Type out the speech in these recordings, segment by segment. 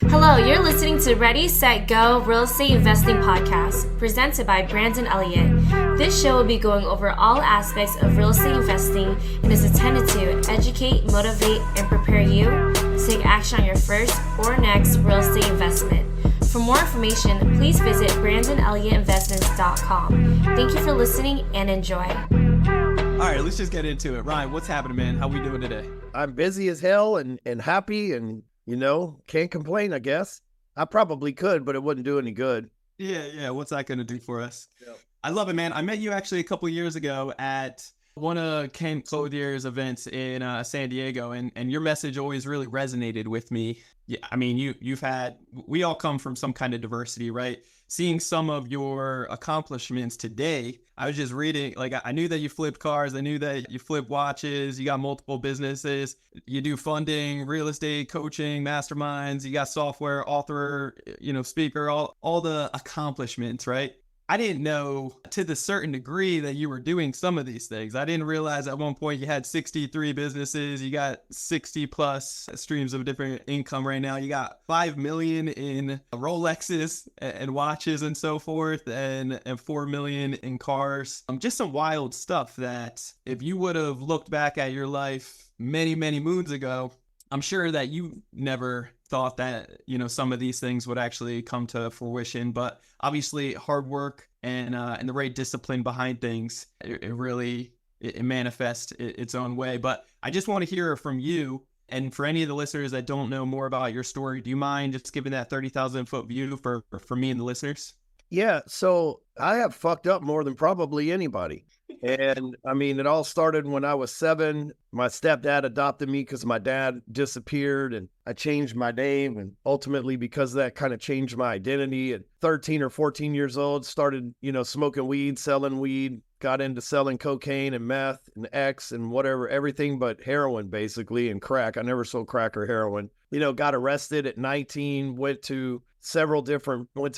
Hello, you're listening to Ready, Set, Go Real Estate Investing Podcast, presented by Brandon Elliott. This show will be going over all aspects of real estate investing and is intended to educate, motivate, and prepare you to take action on your first or next real estate investment. For more information, please visit BrandonElliottInvestments.com. Thank you for listening and enjoy. All right, let's just get into it. Ryan, what's happening, man? How we doing today? I'm busy as hell and happy and, can't complain, I guess. I probably could, but it wouldn't do any good. Yeah. What's that going to do for us? Yeah. I love it, man. I met you actually a couple of years ago at one of Ken Clothier's events in San Diego, and your message always really resonated with me. Yeah, I mean, we all come from some kind of diversity, right? Seeing some of your accomplishments today, I was just reading, like, I knew that you flipped cars. I knew that you flip watches. You got multiple businesses. You do funding, real estate, coaching, masterminds. You got software, author, speaker, all the accomplishments, right? I didn't know to the certain degree that you were doing some of these things. I didn't realize at one point you had 63 businesses. You got 60 plus streams of different income right now. You got 5 million in Rolexes and watches and so forth, and 4 million in cars. Just some wild stuff that if you would have looked back at your life many, many moons ago, I'm sure that you never thought that, some of these things would actually come to fruition, but obviously hard work and the right discipline behind things, it really manifests its own way. But I just want to hear from you. And for any of the listeners that don't know more about your story, do you mind just giving that 30,000 foot view for me and the listeners? Yeah, so I have fucked up more than probably anybody. And I mean, it all started when I was 7. My stepdad adopted me because my dad disappeared, and I changed my name. And ultimately, because of that, kind of changed my identity. At 13 or 14 years old, started, smoking weed, selling weed, got into selling cocaine and meth and X and whatever, everything but heroin, basically, and crack. I never sold crack or heroin. Got arrested at 19, went to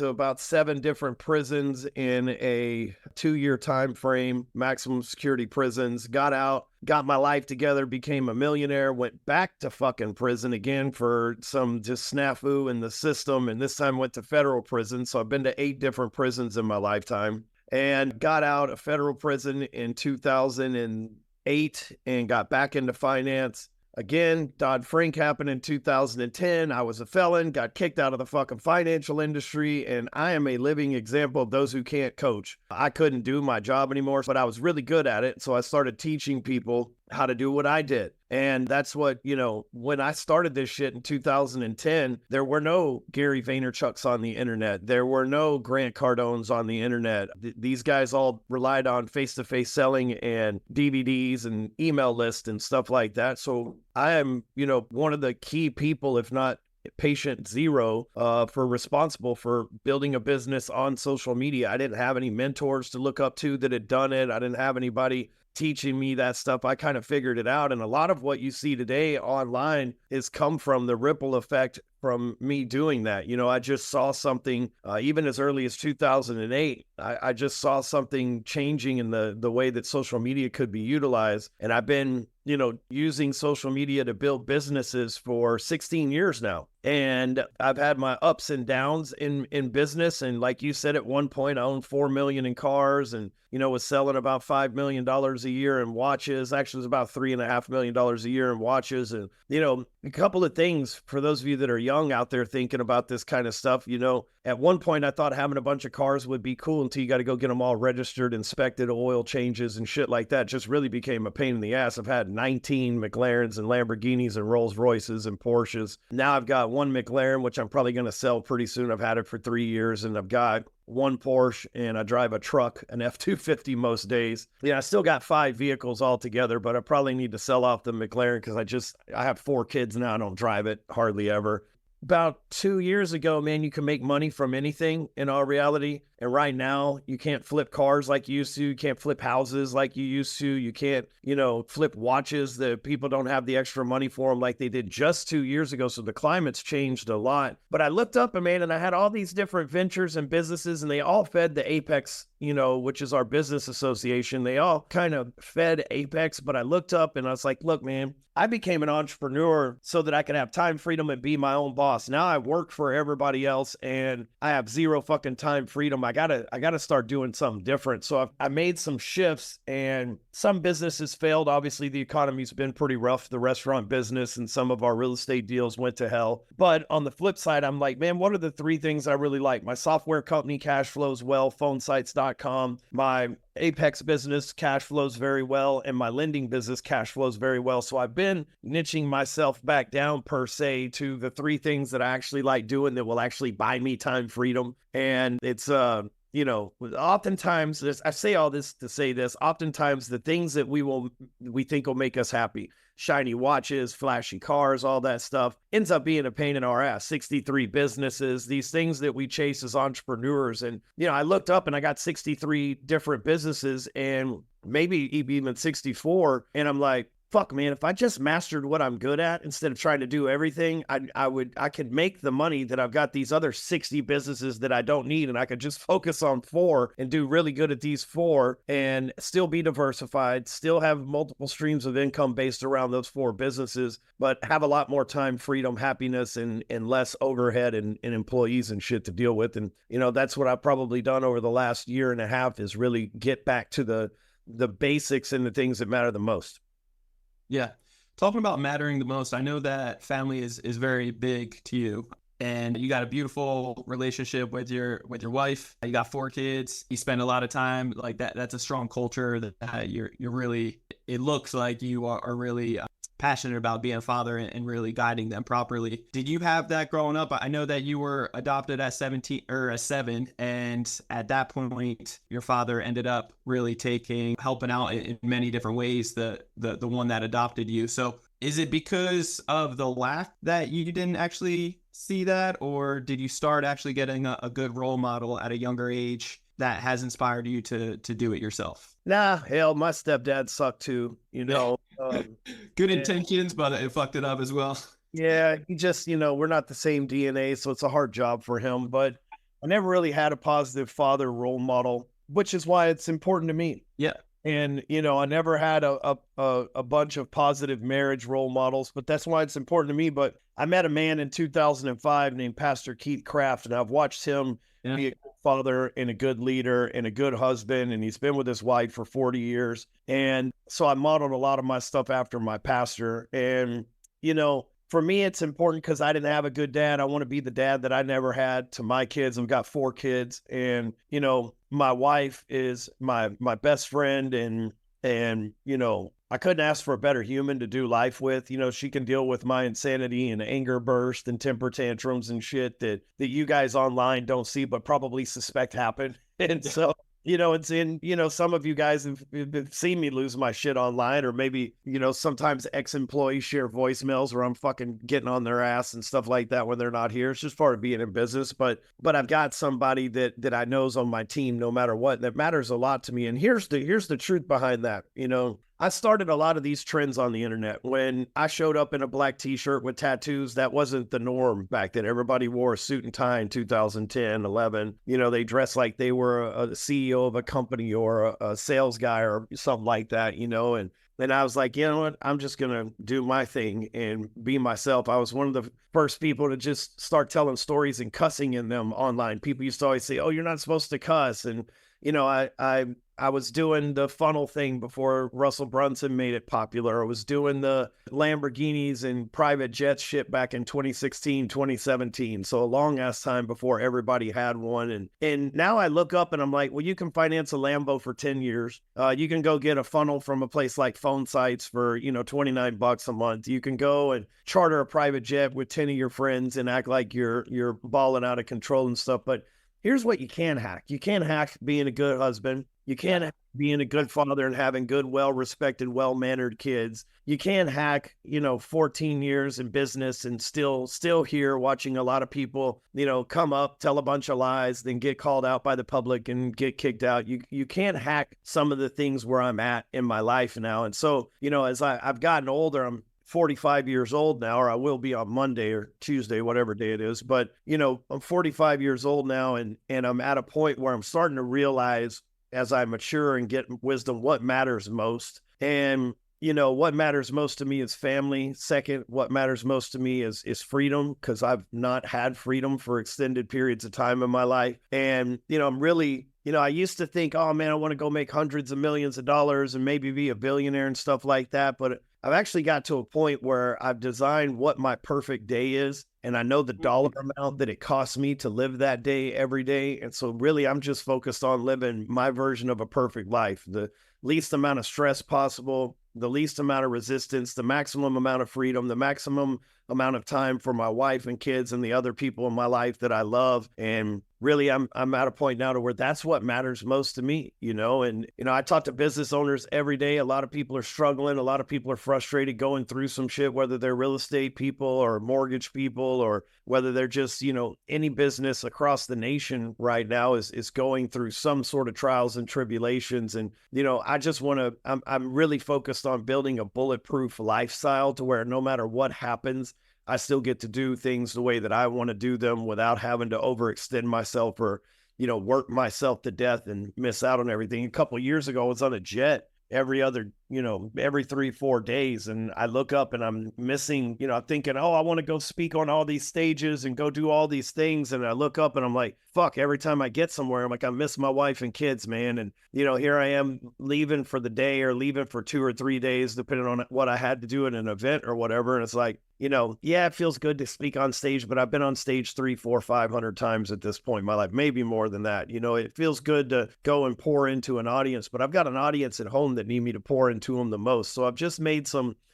about 7 different prisons in a 2-year time frame, maximum security prisons, got out, got my life together, became a millionaire, went back to fucking prison again for some just snafu in the system, and this time went to federal prison. So I've been to 8 different prisons in my lifetime, and got out of federal prison in 2008 and got back into finance. Again, Dodd-Frank happened in 2010. I was a felon, got kicked out of the fucking financial industry, and I am a living example of those who can't coach. I couldn't do my job anymore, but I was really good at it, so I started teaching people how to do what I did. And that's what, when I started this shit in 2010, there were no Gary Vaynerchuks on the internet. There were no Grant Cardones on the internet. These guys all relied on face-to-face selling and DVDs and email lists and stuff like that. So I am, one of the key people, if not patient zero, for responsible for building a business on social media. I didn't have any mentors to look up to that had done it. I didn't have anybody teaching me that stuff. I kind of figured it out. And a lot of what you see today online has come from the ripple effect from me doing that. I just saw something, even as early as 2008, I just saw something changing in the way that social media could be utilized. And I've been, using social media to build businesses for 16 years now. And I've had my ups and downs in business. And like you said, at one point, I owned 4 million in cars and, was selling about $5 million a year in watches. Actually, it was about $3.5 million a year in watches. And, a couple of things for those of you that are young out there thinking about this kind of stuff. At one point, I thought having a bunch of cars would be cool until you got to go get them all registered, inspected, oil changes and shit like that. Just really became a pain in the ass. I've had 19 McLarens and Lamborghinis and Rolls Royces and Porsches. Now I've got one McLaren, which I'm probably going to sell pretty soon. I've had it for 3 years, and I've got one Porsche, and I drive a truck, an F-250 most days. I still got 5 vehicles altogether, but I probably need to sell off the McLaren because I have 4 kids now. I don't drive it hardly ever. About 2 years ago, man, you can make money from anything in all reality. And right now, you can't flip cars like you used to. You can't flip houses like you used to. You can't, flip watches that people don't have the extra money for them like they did just 2 years ago. So the climate's changed a lot. But I looked up, and I had all these different ventures and businesses, and they all fed the apex which is our business association, they all kind of fed Apex, but I looked up and I was like, look, man, I became an entrepreneur so that I could have time freedom and be my own boss. Now I work for everybody else and I have zero fucking time freedom. I gotta start doing something different. So I made some shifts, and some businesses failed. Obviously, the economy's been pretty rough. The restaurant business and some of our real estate deals went to hell. But on the flip side, I'm like, man, what are the three things I really like? My software company cash flows well, phonesites.com. My Apex business cash flows very well, and my lending business cash flows very well. So I've been niching myself back down per se to the three things that I actually like doing that will actually buy me time freedom. And it's oftentimes, I say all this to say this, oftentimes the things that we think will make us happy, shiny watches, flashy cars, all that stuff, ends up being a pain in our ass. 63 businesses, these things that we chase as entrepreneurs. And, I looked up and I got 63 different businesses and maybe even 64. And I'm like, fuck, man, if I just mastered what I'm good at instead of trying to do everything, I could make the money that I've got these other 60 businesses that I don't need, and I could just focus on 4 and do really good at these 4 and still be diversified, still have multiple streams of income based around those 4 businesses, but have a lot more time, freedom, happiness, and less overhead and employees and shit to deal with. And, that's what I've probably done over the last year and a half, is really get back to the basics and the things that matter the most. Yeah. Talking about mattering the most, I know that family is very big to you, and you got a beautiful relationship with your wife. You got 4 kids. You spend a lot of time like that. That's a strong culture that you're really, it looks like you are really passionate about being a father and really guiding them properly. Did you have that growing up? I know that you were adopted at 17 or at 7, and at that point, your father ended up really helping out in many different ways, the one that adopted you. So is it because of the lack that you didn't actually see that, or did you start actually getting a good role model at a younger age that has inspired you to do it yourself? Nah, hell, my stepdad sucked too, Good intentions, but it fucked it up as well. Yeah, he just, we're not the same DNA, so it's a hard job for him. But I never really had a positive father role model, which is why it's important to me. Yeah. And, I never had a bunch of positive marriage role models, but that's why it's important to me. But I met a man in 2005 named Pastor Keith Kraft, and I've watched him be a good father and a good leader and a good husband. And he's been with his wife for 40 years. And so I modeled a lot of my stuff after my pastor. And, for me, it's important because I didn't have a good dad. I want to be the dad that I never had to my kids. I've got 4 kids, and, my wife is my best friend, and I couldn't ask for a better human to do life with. She can deal with my insanity and anger burst and temper tantrums and shit that you guys online don't see, but probably suspect happen. And so, it's in, some of you guys have seen me lose my shit online, or maybe, sometimes ex-employees share voicemails where I'm fucking getting on their ass and stuff like that when they're not here. It's just part of being in business. But I've got somebody that I know is on my team no matter what. That matters a lot to me. And here's the truth behind that. I started a lot of these trends on the internet. When I showed up in a black t-shirt with tattoos, that wasn't the norm back then. Everybody wore a suit and tie in 2010, 11. They dressed like they were a CEO of a company or a sales guy or something like that, and then I was like, you know what? I'm just going to do my thing and be myself. I was one of the first people to just start telling stories and cussing in them online. People used to always say, oh, you're not supposed to cuss. And, I was doing the funnel thing before Russell Brunson made it popular. I was doing the Lamborghinis and private jet shit back in 2016, 2017. So a long ass time before everybody had one. And now I look up and I'm like, well, you can finance a Lambo for 10 years. You can go get a funnel from a place like Phone Sites for, $29 a month. You can go and charter a private jet with 10 of your friends and act like you're balling out of control and stuff. But here's what you can hack. You can't hack being a good husband. You can't hack being a good father and having good, well-respected, well-mannered kids. You can't hack, 14 years in business and still here watching a lot of people, come up, tell a bunch of lies, then get called out by the public and get kicked out. You can't hack some of the things where I'm at in my life now. And so, as I've gotten older, I'm 45 years old now, or I will be on Monday or Tuesday, whatever day it is. But, I'm 45 years old now, and I'm at a point where I'm starting to realize as I mature and get wisdom, what matters most. And, what matters most to me is family. Second, what matters most to me is freedom, because I've not had freedom for extended periods of time in my life. And, I'm really, I used to think, oh man, I want to go make hundreds of millions of dollars and maybe be a billionaire and stuff like that. But I've actually got to a point where I've designed what my perfect day is. And I know the dollar amount that it costs me to live that day every day. And so really, I'm just focused on living my version of a perfect life, the least amount of stress possible, the least amount of resistance, the maximum amount of freedom, the maximum amount of time for my wife and kids and the other people in my life that I love. And really, I'm at a point now to where that's what matters most to me, and, I talk to business owners every day. A lot of people are struggling. A lot of people are frustrated going through some shit, whether they're real estate people or mortgage people, or whether they're just, any business across the nation right now is going through some sort of trials and tribulations. And, I just I'm really focused on building a bulletproof lifestyle to where no matter what happens, I still get to do things the way that I want to do them without having to overextend myself or, work myself to death and miss out on everything. A couple of years ago, I was on a jet every 3-4 days. And I look up and I'm missing, I'm thinking, oh, I want to go speak on all these stages and go do all these things. And I look up and I'm like, fuck, every time I get somewhere, I'm like, I miss my wife and kids, man. And, here I am leaving for the day or leaving for 2 or 3 days, depending on what I had to do at an event or whatever. And it's like, yeah, it feels good to speak on stage, but I've been on stage 300, 400, 500 times at this point in my life, maybe more than that. It feels good to go and pour into an audience, but I've got an audience at home that need me to pour into them the most. So I've just made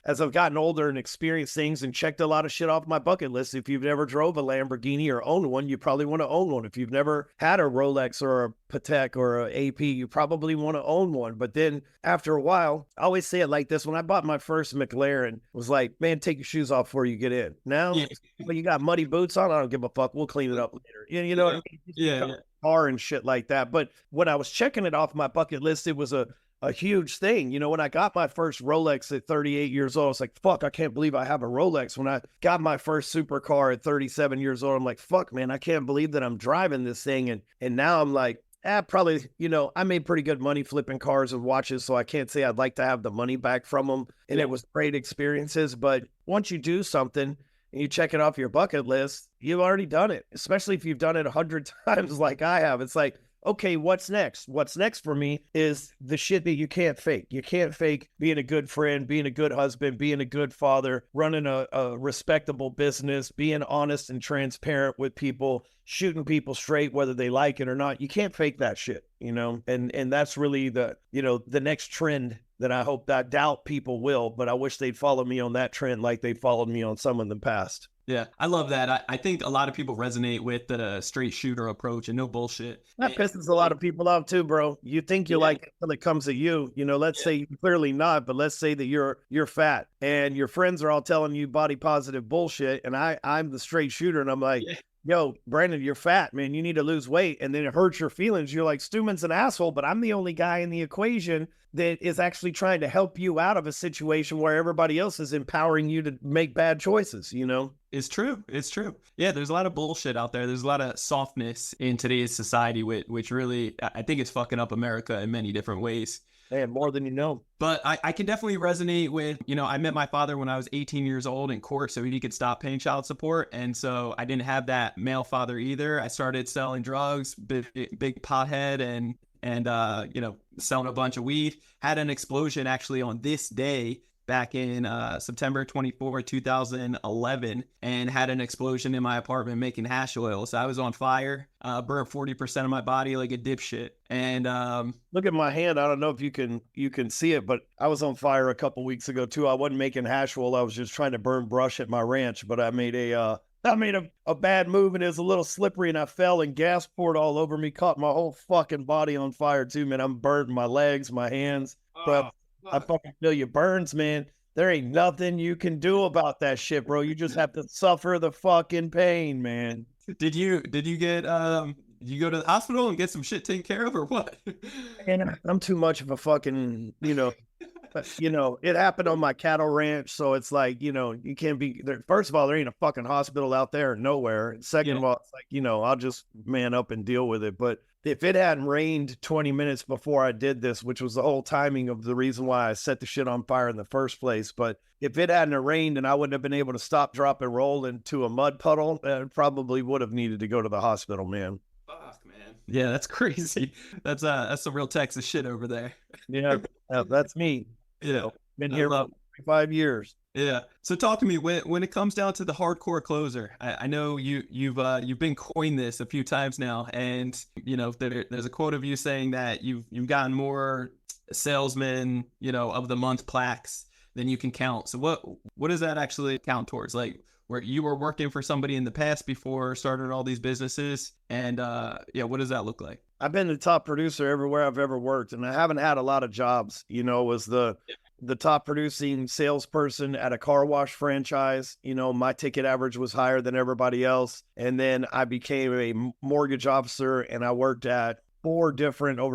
as I've gotten older and experienced things and checked a lot of shit off my bucket list. If you've never drove a Lamborghini or owned one, you probably want to own one. If you've never had a Rolex or a Patek or a AP, you probably want to own one. But then after a while, I always say it like this. When I bought my first McLaren, it was like, man, take your shoes off before you get in. Now, when you got muddy boots on, I don't give a fuck. We'll clean it up later. You know what I mean? Yeah. Car and shit like that. But when I was checking it off my bucket list, it was a huge thing. When I got my first Rolex at 38 years old, I was like, fuck, I can't believe I have a Rolex. When I got my first supercar at 37 years old, I'm like, fuck, man, I can't believe that I'm driving this thing. And now I'm like, probably, I made pretty good money flipping cars and watches, so I can't say I'd like to have the money back from them. And it was great experiences. But once you do something and you check it off your bucket list, you've already done it, especially if you've done it 100 times like I have. It's like, okay, what's next? What's next for me is the shit that you can't fake. You can't fake being a good friend, being a good husband, being a good father, running a respectable business, being honest and transparent with people, shooting people straight, whether they like it or not. You can't fake that shit, and that's really the next trend that I hope that I doubt people will, but I wish they'd follow me on that trend like they followed me on some in the past. Yeah, I love that. I think a lot of people resonate with the straight shooter approach and no bullshit. That pisses a lot of people off too, bro. You think you like it until it comes to you. Let's say you're clearly not, but let's say that you're fat and your friends are all telling you body positive bullshit, and I'm the straight shooter, and I'm like, yo, Brandon, you're fat, man. You need to lose weight. And then it hurts your feelings. You're like, Stewman's an asshole, but I'm the only guy in the equation that is actually trying to help you out of a situation where everybody else is empowering you to make bad choices, It's true. It's true. Yeah, there's a lot of bullshit out there. There's a lot of softness in today's society, which really, I think it's fucking up America in many different ways. Man, more than you know. But I can definitely resonate with, I met my father when I was 18 years old in court so he could stop paying child support. And so I didn't have that male father either. I started selling drugs, big pothead and selling a bunch of weed. Had an explosion actually on this day back in September 24, 2011, and had an explosion in my apartment making hash oil. So I was on fire, burnt 40% of my body like a dipshit. And look at my hand. I don't know if you can see it, but I was on fire a couple weeks ago too. I wasn't making hash oil. I was just trying to burn brush at my ranch, but I made a bad move and it was a little slippery and I fell and gas poured all over me, caught my whole fucking body on fire too, man. I'm burnt, my legs, my hands. But I fucking feel your burns, man. There ain't nothing you can do about that shit, bro. You just have to suffer the fucking pain, man. Did you get you go to the hospital and get some shit taken care of or what? And I'm too much of a fucking, it happened on my cattle ranch. So it's like, you can't be there. First of all, there ain't a fucking hospital out there nowhere. And second of all, it's like, I'll just man up and deal with it. But if it hadn't rained 20 minutes before I did this, which was the whole timing of the reason why I set the shit on fire in the first place. But if it hadn't rained and I wouldn't have been able to stop, drop, and roll into a mud puddle, I probably would have needed to go to the hospital, man. Fuck, man. Yeah, that's crazy. That's some real Texas shit over there. Yeah, that's me. Yeah. Been here for 5 years. Yeah. So talk to me when it comes down to the hardcore closer. I know you've been coined this a few times now, and there's a quote of you saying that you've gotten more salesmen of the month plaques than you can count. So what does that actually count towards? Like where you were working for somebody in the past before starting all these businesses, and what does that look like? I've been the top producer everywhere I've ever worked, and I haven't had a lot of jobs. Was the top producing salesperson at a car wash franchise. My ticket average was higher than everybody else. And then I became a mortgage officer, and I worked at over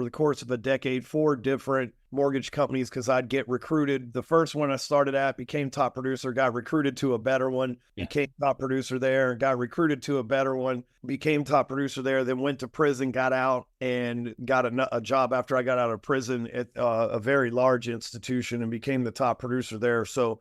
the course of a decade, 4 different mortgage companies because I'd get recruited. The first one I started at, became top producer, got recruited to a better one, became top producer there, got recruited to a better one, became top producer there, then went to prison, got out, and got a job after I got out of prison at a very large institution and became the top producer there. So,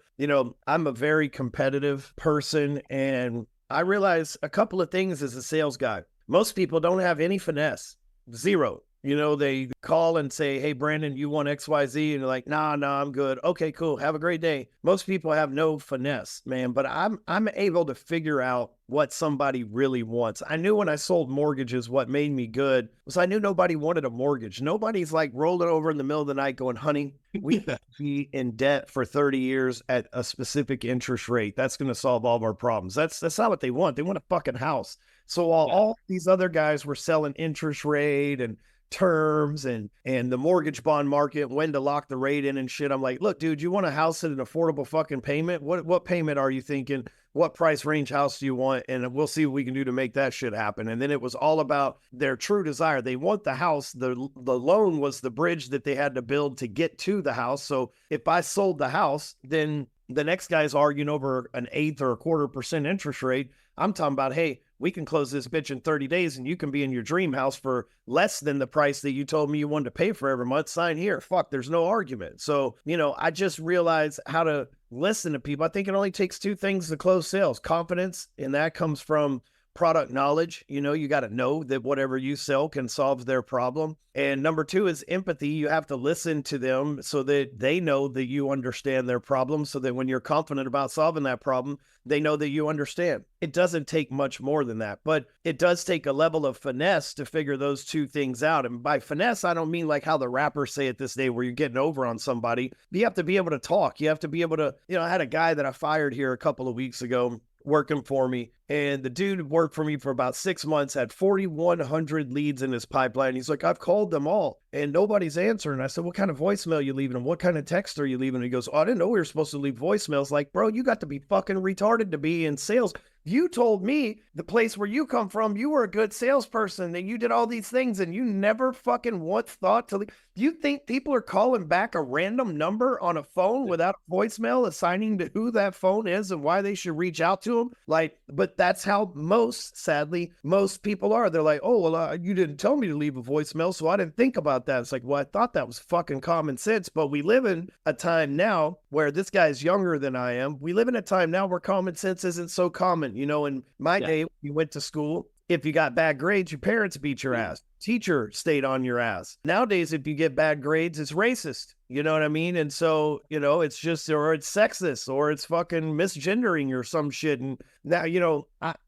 I'm a very competitive person, and I realize a couple of things as a sales guy. Most people don't have any finesse. Zero. They call and say, hey, Brandon, you want XYZ? And you're like, nah, I'm good. Okay, cool. Have a great day. Most people have no finesse, man, but I'm able to figure out what somebody really wants. I knew when I sold mortgages, what made me good was I knew nobody wanted a mortgage. Nobody's like rolling over in the middle of the night going, honey, we could be in debt for 30 years at a specific interest rate. That's going to solve all of our problems. That's not what they want. They want a fucking house. So while all these other guys were selling interest rate and terms and the mortgage bond market, when to lock the rate in and shit, I'm like, look, dude, you want a house at an affordable fucking payment? What payment are you thinking? What price range house do you want? And we'll see what we can do to make that shit happen. And then it was all about their true desire. They want the house. The loan was the bridge that they had to build to get to the house. So if I sold the house, then the next guy's arguing over an 1/8 or 1/4% interest rate. I'm talking about, hey, we can close this bitch in 30 days and you can be in your dream house for less than the price that you told me you wanted to pay for every month. Sign here. Fuck, there's no argument. So, I just realized how to listen to people. I think it only takes 2 things to close sales: confidence, and that comes from product knowledge. You got to know that whatever you sell can solve their problem. And number 2 is empathy. You have to listen to them so that they know that you understand their problem, so that when you're confident about solving that problem, they know that you understand. It doesn't take much more than that, but it does take a level of finesse to figure those 2 things out. And by finesse, I don't mean like how the rappers say it this day, where you're getting over on somebody. You have to be able to talk. You have to be able to, I had a guy that I fired here a couple of weeks ago working for me, and the dude worked for me for about 6 months, had 4,100 leads in his pipeline. He's like, I've called them all and nobody's answering. I said, what kind of voicemail are you leaving them? What kind of text are you leaving? He goes, oh, I didn't know we were supposed to leave voicemails. Like, bro, you got to be fucking retarded to be in sales. You told me the place where you come from, you were a good salesperson and you did all these things and you never fucking once thought to leave. Do you think people are calling back a random number on a phone without a voicemail assigning to who that phone is and why they should reach out to them? Like, but that's how sadly, most people are. They're like, oh, well, you didn't tell me to leave a voicemail, so I didn't think about that. It's like, well, I thought that was fucking common sense, but we live in a time now where this guy's younger than I am. We live in a time now where common sense isn't so common. In my day, when you went to school, if you got bad grades, your parents beat your ass. Teacher stayed on your ass. Nowadays, if you get bad grades, it's racist. You know what I mean? And so, it's just, or it's sexist, or it's fucking misgendering or some shit. And now,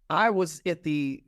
I was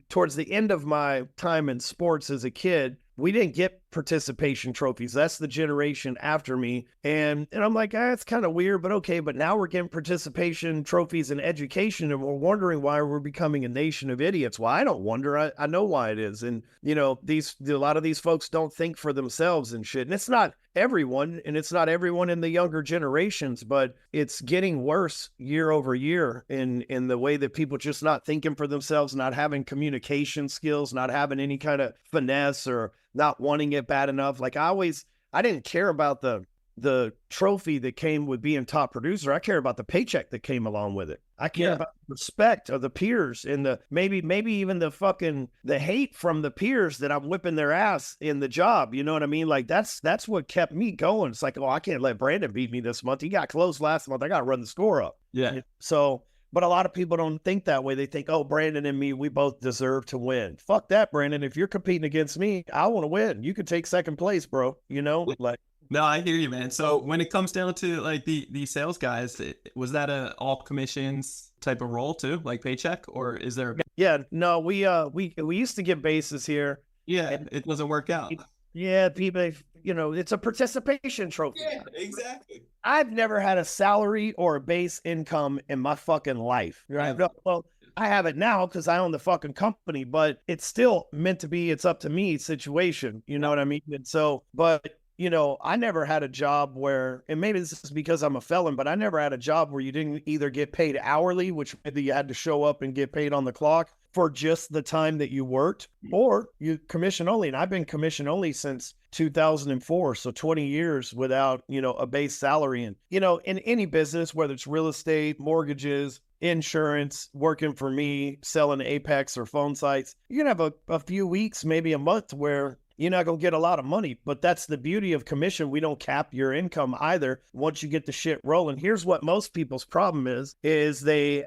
towards the end of my time in sports as a kid, we didn't get participation trophies. That's the generation after me. And I'm like, it's kind of weird, but okay. But now we're getting participation trophies in education, and we're wondering why we're becoming a nation of idiots. Well, I don't wonder. I know why it is. And, a lot of these folks don't think for themselves and shit. And it's not everyone, and it's not everyone in the younger generations, but it's getting worse year over year in the way that people just not thinking for themselves, not having communication skills, not having any kind of finesse, or not wanting it bad enough. Like I didn't care about the the trophy that came with being top producer. I care about the paycheck that came along with it. I care about the respect of the peers and the maybe even the hate from the peers that I'm whipping their ass in the job. You know what I mean? Like that's what kept me going. It's like, oh, I can't let Brandon beat me this month. He got close last month. I got to run the score up. Yeah. So, but a lot of people don't think that way. They think, oh, Brandon and me, we both deserve to win. Fuck that, Brandon. If you're competing against me, I want to win. You could take second place, bro. You know, like. No, I hear you, man. So when it comes down to like the sales guys, was that a all commissions type of role too, like paycheck, or is there? Yeah, no, we used to get bases here. Yeah, it doesn't work out. Yeah, people, you know, it's a participation trophy. Yeah, exactly. I've never had a salary or a base income in my fucking life. Right? Yeah. Well, I have it now because I own the fucking company, but it's still meant to be. It's up to me situation. You know what I mean? And so, but. You know, I never had a job where, and maybe this is because I'm a felon, but I never had a job where you didn't either get paid hourly, which maybe you had to show up and get paid on the clock for just the time that you worked, or you commission only. And I've been commission only since 2004. So 20 years without, you know, a base salary. And, you know, in any business, whether it's real estate, mortgages, insurance, working for me, selling Apex or phone sites, you're going to have a few weeks, maybe a month where you're not going to get a lot of money, but that's the beauty of commission. We don't cap your income either once you get the shit rolling. Here's what most people's problem is they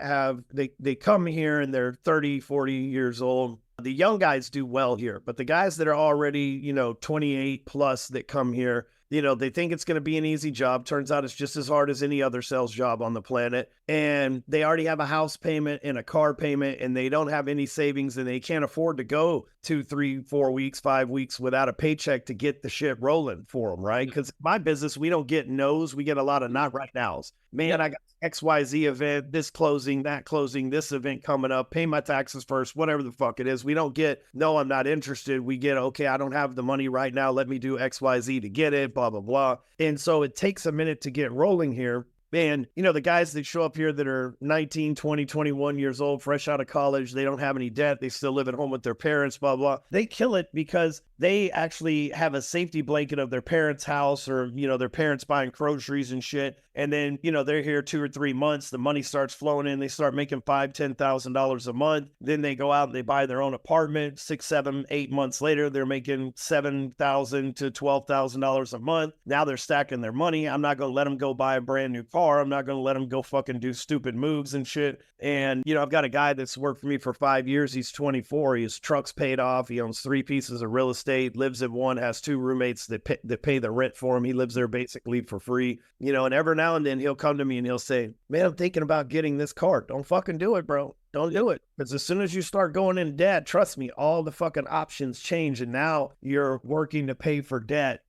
come here and they're 30, 40 years old. The young guys do well here, but the guys that are already, you know, 28 plus that come here, you know, they think it's going to be an easy job. Turns out it's just as hard as any other sales job on the planet. And they already have a house payment and a car payment, and they don't have any savings, and they can't afford to go 2, 3, 4 weeks, 5 weeks without a paycheck to get the shit rolling for them, right? Because my business, we don't get no's. We get a lot of not right nows. Man, I got XYZ event, this closing, that closing, this event coming up, pay my taxes first, whatever the fuck it is. We don't get, no, I'm not interested. We get, okay, I don't have the money right now. Let me do XYZ to get it, blah, blah, blah. And so it takes a minute to get rolling here. And, you know, the guys that show up here that are 19, 20, 21 years old, fresh out of college, they don't have any debt. They still live at home with their parents, blah, blah. They kill it because they actually have a safety blanket of their parents' house, or, you know, their parents buying groceries and shit. And then, you know, they're here 2 or 3 months. The money starts flowing in. They start making $5,000, $10,000 a month. Then they go out and they buy their own apartment. 6, 7, 8 months later, they're making $7,000 to $12,000 a month. Now they're stacking their money. I'm not going to let them go buy a brand new car. I'm not going to let him go fucking do stupid moves and shit. And, you know, I've got a guy that's worked for me for 5 years. He's 24. His truck's paid off. He owns 3 pieces of real estate, lives in one, has 2 roommates that pay the rent for him. He lives there basically for free, you know, and every now and then he'll come to me and he'll say, man, I'm thinking about getting this car. Don't fucking do it, bro. Don't do it. Because as soon as you start going in debt, trust me, all the fucking options change. And now you're working to pay for debt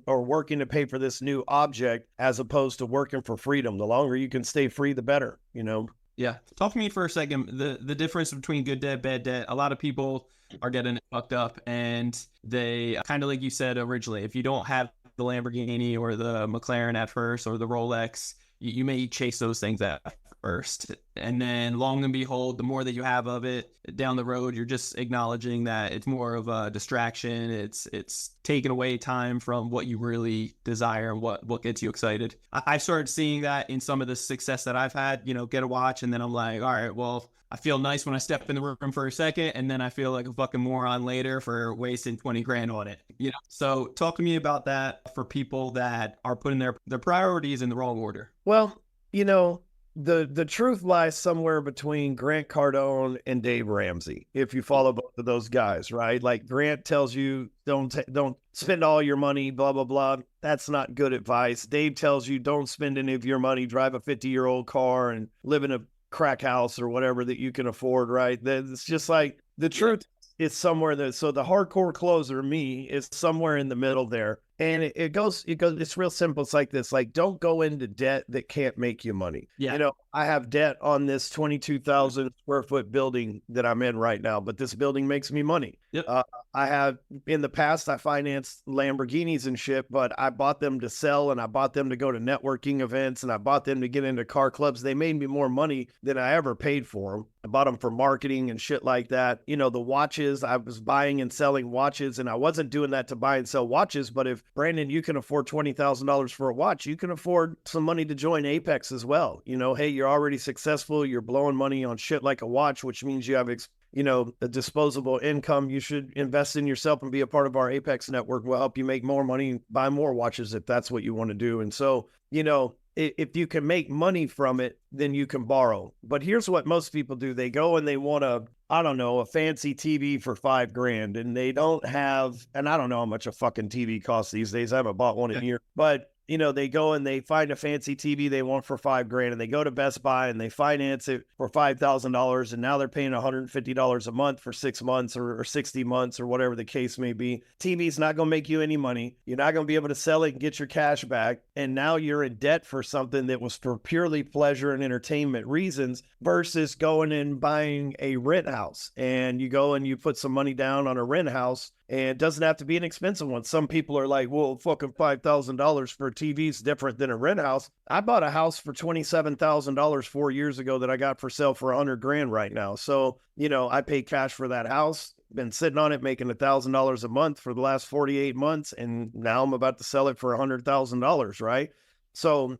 or working to pay for this new object as opposed to working for freedom. The longer you can stay free, the better, you know? Yeah. Talk to me for a second. The difference between good debt, bad debt. A lot of people are getting it fucked up, and they kind of, like you said originally, if you don't have the Lamborghini or the McLaren at first or the Rolex, you may chase those things at first. And then long and behold, the more that you have of it down the road, you're just acknowledging that it's more of a distraction. It's taking away time from what you really desire and what gets you excited. I've started seeing that in some of the success that I've had, you know, get a watch. And then I'm like, all right, well, I feel nice when I step in the room for a second, and then I feel like a fucking moron later for wasting 20 grand on it. You know, so talk to me about that for people that are putting their priorities in the wrong order. Well, you know, the truth lies somewhere between Grant Cardone and Dave Ramsey. If you follow both of those guys, right? Like Grant tells you don't spend all your money, blah, blah, blah. That's not good advice. Dave tells you don't spend any of your money, drive a 50-year-old car and live in a crack house or whatever that you can afford, right? It's just like the truth is somewhere there. So the hardcore closer, me, is somewhere in the middle there. And it goes, it's real simple. It's like this, like, don't go into debt that can't make you money. Yeah. You know, I have debt on this 22,000 square foot building that I'm in right now, but this building makes me money. Yep. I have, in the past, I financed Lamborghinis and shit, but I bought them to sell, and I bought them to go to networking events, and I bought them to get into car clubs. They made me more money than I ever paid for them. I bought them for marketing and shit like that. You know, the watches, I was buying and selling watches, and I wasn't doing that to buy and sell watches, but if Brandon, you can afford $20,000 for a watch. You can afford some money to join Apex as well. Hey, you're already successful. You're blowing money on shit like a watch, which means you have a disposable income. You should invest in yourself and be a part of our Apex network. We'll help you make more money, buy more watches if that's what you want to do. And so, if you can make money from it, then you can borrow. But here's what most people do. They go and they want a fancy TV for $5,000, and they don't have, and I don't know how much a fucking TV costs these days. I haven't bought one in a year, but they go and they find a fancy TV they want for $5,000, and they go to Best Buy and they finance it for $5,000, and now they're paying $150 a month for 6 months or 60 months or whatever the case may be. TV's not going to make you any money. You're not going to be able to sell it and get your cash back, and now you're in debt for something that was for purely pleasure and entertainment reasons versus going and buying a rent house. And you go and you put some money down on a rent house, and it doesn't have to be an expensive one. Some people are like, well, fucking $5,000 for a TV is different than a rent house. I bought a house for $27,000 4 years ago that I got for sale for $100,000 right now. So, I paid cash for that house, been sitting on it, making $1,000 a month for the last 48 months. And now I'm about to sell it for $100,000, right? So,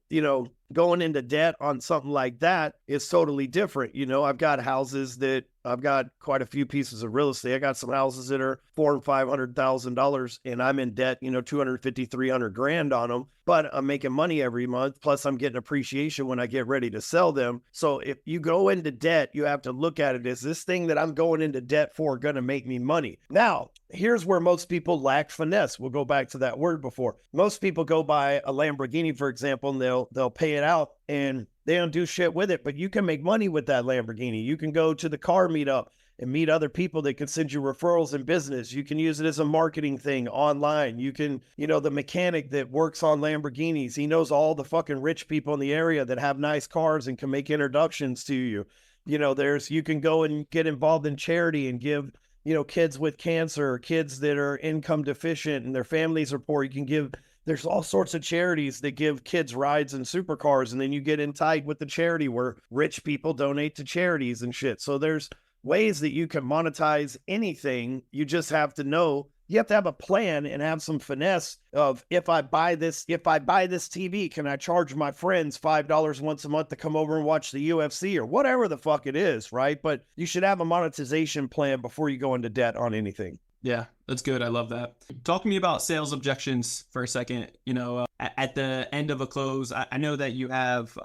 going into debt on something like that is totally different. I've got houses that I've got quite a few pieces of real estate. I got some houses that are $400,000 and $500,000, and I'm in debt, $250,000, $300,000 on them, but I'm making money every month. Plus I'm getting appreciation when I get ready to sell them. So if you go into debt, you have to look at it as this thing that I'm going into debt for going to make me money. Now, here's where most people lack finesse. We'll go back to that word before. Most people go buy a Lamborghini, for example, and they'll pay it out and they don't do shit with it, but you can make money with that Lamborghini. You can go to the car meetup and meet other people that can send you referrals in business. You can use it as a marketing thing online. You can, the mechanic that works on Lamborghinis, he knows all the fucking rich people in the area that have nice cars and can make introductions to you. You can go and get involved in charity and give, kids with cancer, kids that are income deficient and their families are poor. You can give. There's all sorts of charities that give kids rides in supercars, and then you get in tight with the charity where rich people donate to charities and shit. So there's ways that you can monetize anything. You just have to know, you have to have a plan and have some finesse of, if I buy this TV, can I charge my friends $5 once a month to come over and watch the UFC or whatever the fuck it is, right? But you should have a monetization plan before you go into debt on anything. Yeah, that's good. I love that. Talk to me about sales objections for a second. At the end of a close, I know that you have,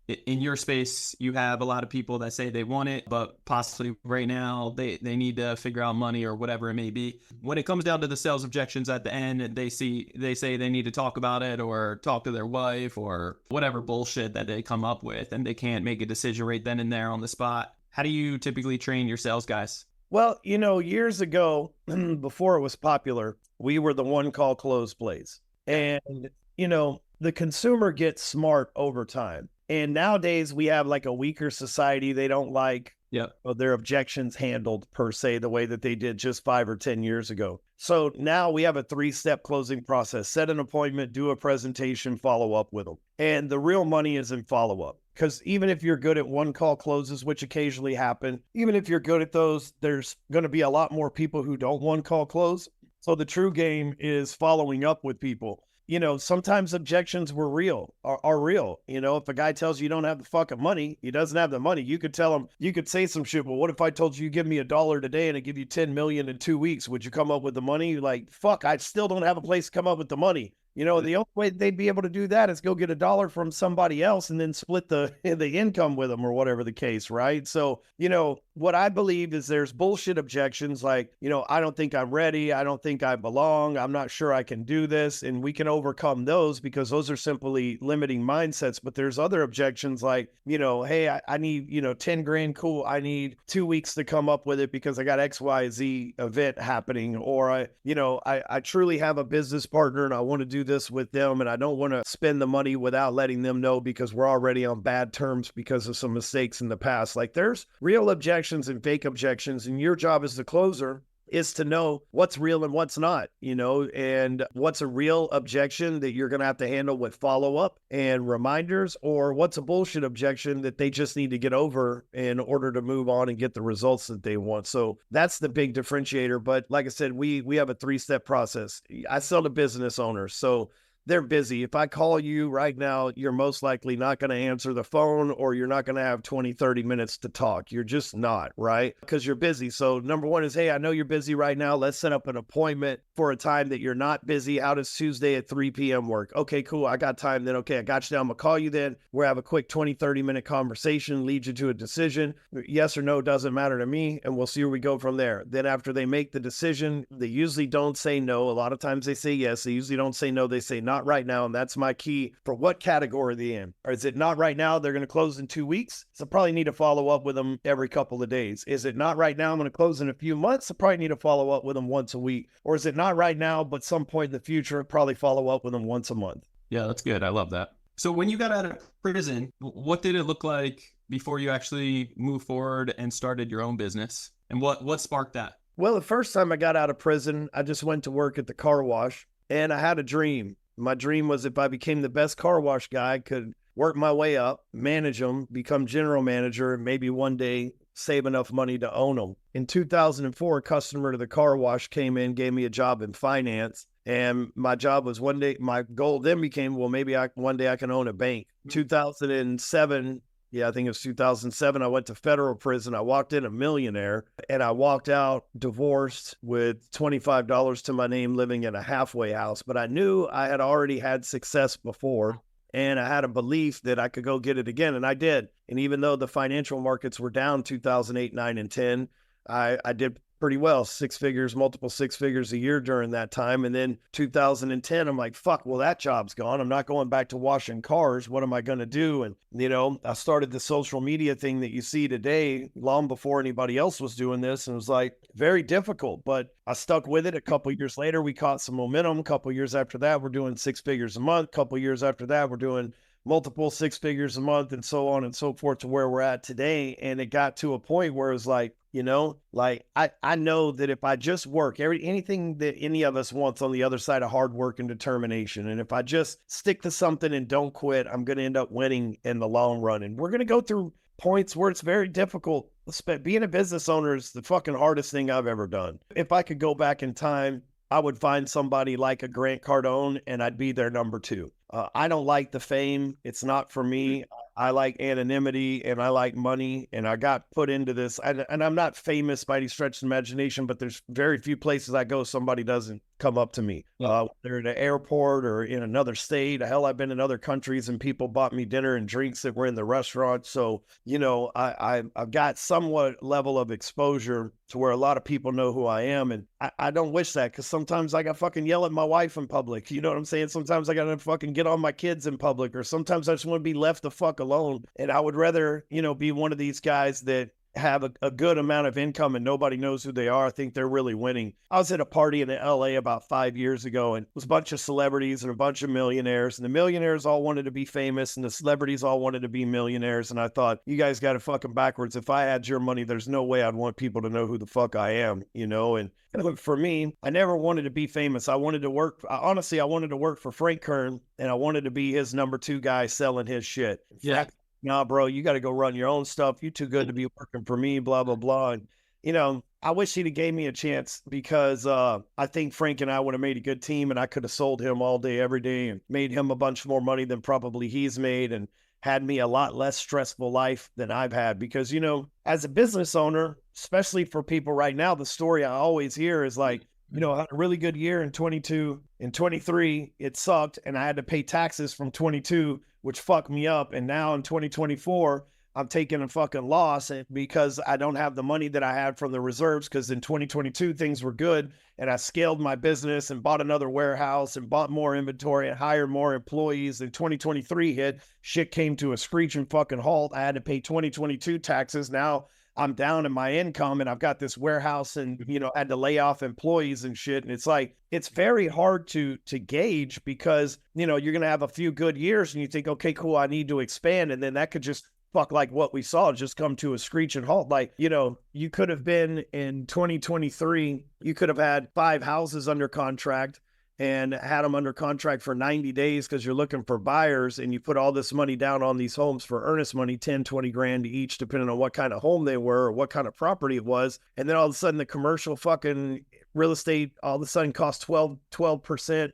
in your space, you have a lot of people that say they want it, but possibly right now they need to figure out money or whatever it may be. When it comes down to the sales objections at the end, they say they need to talk about it or talk to their wife or whatever bullshit that they come up with, and they can't make a decision right then and there on the spot. How do you typically train your sales guys? Well, years ago, before it was popular, we were the one call close place. And, the consumer gets smart over time. And nowadays we have like a weaker society. They don't like their objections handled per se the way that they did just 5 or 10 years ago. So now we have a 3-step closing process. Set an appointment, do a presentation, follow up with them. And the real money is in follow-up. Because even if you're good at one call closes, which occasionally happen, even if you're good at those, there's going to be a lot more people who don't one call close. So the true game is following up with people. Sometimes objections are real. If a guy tells you you don't have the fucking money, he doesn't have the money. You could tell him, you could say some shit. Well, what if I told you give me $1 today and I give you 10 million in 2 weeks? Would you come up with the money? You're like, fuck, I still don't have a place to come up with the money. The only way they'd be able to do that is go get $1 from somebody else and then split the income with them or whatever the case, right? So, what I believe is there's bullshit objections like, I don't think I'm ready. I don't think I belong. I'm not sure I can do this. And we can overcome those because those are simply limiting mindsets. But there's other objections like, hey, I need, 10 grand. Cool. I need 2 weeks to come up with it because I got XYZ event happening. Or I truly have a business partner and I want to do this with them. And I don't want to spend the money without letting them know because we're already on bad terms because of some mistakes in the past. Like there's real objections and fake objections, and your job as the closer is to know what's real and what's not, and what's a real objection that you're going to have to handle with follow-up and reminders, or what's a bullshit objection that they just need to get over in order to move on and get the results that they want. So that's the big differentiator. But like I said, we have a 3-step process. I sell to business owners, so they're busy. If I call you right now, you're most likely not going to answer the phone, or you're not going to have 20, 30 minutes to talk. You're just not, right? Because you're busy. So number one is, hey, I know you're busy right now. Let's set up an appointment for a time that you're not busy. How does Tuesday at 3 p.m. work? Okay, cool. I got time then. Okay, I got you down. I'm going to call you then. We'll have a quick 20, 30-minute conversation, lead you to a decision. Yes or no doesn't matter to me, and we'll see where we go from there. Then after they make the decision, they usually don't say no. A lot of times they say yes. They usually don't say no. They say not right now, and that's my key for what category are they in. Or is it not right now? They're going to close in 2 weeks. So probably need to follow up with them every couple of days. Is it not right now? I'm going to close in a few months. I probably need to follow up with them once a week. Or is it not right now, but some point in the future, probably follow up with them once a month. Yeah, that's good. I love that. So when you got out of prison, what did it look like before you actually moved forward and started your own business? And what sparked that? Well, the first time I got out of prison, I just went to work at the car wash, and I had a dream. My dream was if I became the best car wash guy, I could work my way up, manage them, become general manager, and maybe one day save enough money to own them. In 2004, a customer to the car wash came in, gave me a job in finance. And my job was one day, my goal then became, well, maybe one day I can own a bank. 2007, I think it was 2007, I went to federal prison. I walked in a millionaire, and I walked out divorced with $25 to my name, living in a halfway house. But I knew I had already had success before, and I had a belief that I could go get it again, and I did. And even though the financial markets were down 2008, 9, and 10, I did pretty well, 6 figures, multiple 6 figures a year during that time. And then 2010, I'm like, fuck, well, that job's gone. I'm not going back to washing cars. What am I going to do? And, I started the social media thing that you see today long before anybody else was doing this. And it was like very difficult, but I stuck with it. A couple of years later, we caught some momentum. A couple of years after that, we're doing 6 figures a month. A couple of years after that, we're doing multiple 6 figures a month, and so on and so forth to where we're at today. And it got to a point where it was like, I know that if I just work, anything that any of us wants on the other side of hard work and determination, and if I just stick to something and don't quit, I'm going to end up winning in the long run. And we're going to go through points where it's very difficult. Being a business owner is the fucking hardest thing I've ever done. If I could go back in time, I would find somebody like a Grant Cardone, and I'd be their number 2. I don't like the fame. It's not for me. I like anonymity, and I like money, and I got put into this. And I'm not famous by any stretch of imagination, but there's very few places I go somebody doesn't come up to me. They're at an airport or in another state. Hell, I've been in other countries, and people bought me dinner and drinks that were in the restaurant. So, I've got somewhat level of exposure to where a lot of people know who I am. And I don't wish that, because sometimes I got fucking yell at my wife in public. You know what I'm saying? Sometimes I got to fucking get on my kids in public, or sometimes I just want to be left the fuck alone. And I would rather, be one of these guys that have a good amount of income and nobody knows who they are. I think they're really winning. I was at a party in LA about 5 years ago, and it was a bunch of celebrities and a bunch of millionaires, and the millionaires all wanted to be famous and the celebrities all wanted to be millionaires. And I thought, you guys got it fucking backwards. If I had your money, there's no way I'd want people to know who the fuck I am, And for me, I never wanted to be famous. I wanted to work for Frank Kern, and I wanted to be his number 2 guy selling his shit. Yeah. Nah, bro, you got to go run your own stuff. You too good to be working for me, blah, blah, blah. And, I wish he'd have gave me a chance, because I think Frank and I would have made a good team, and I could have sold him all day, every day, and made him a bunch more money than probably he's made, and had me a lot less stressful life than I've had. Because, as a business owner, especially for people right now, the story I always hear is like, I had a really good year in 22. In 23, it sucked, and I had to pay taxes from 22, which fucked me up. And now in 2024, I'm taking a fucking loss because I don't have the money that I had from the reserves, because in 2022, things were good, and I scaled my business and bought another warehouse and bought more inventory and hired more employees. And 2023 hit, shit came to a screeching fucking halt. I had to pay 2022 taxes. Now I'm down in my income, and I've got this warehouse, and, had to lay off employees and shit. And it's like, it's very hard to gauge, because, you're going to have a few good years and you think, okay, cool, I need to expand. And then that could just fuck like what we saw just come to a screeching halt. Like, you know, you could have been in 2023, you could have had 5 houses under contract and had them under contract for 90 days because you're looking for buyers, and you put all this money down on these homes for earnest money, 10, 20 grand each, depending on what kind of home they were or what kind of property it was. And then all of a sudden the commercial fucking real estate all of a sudden costs 12%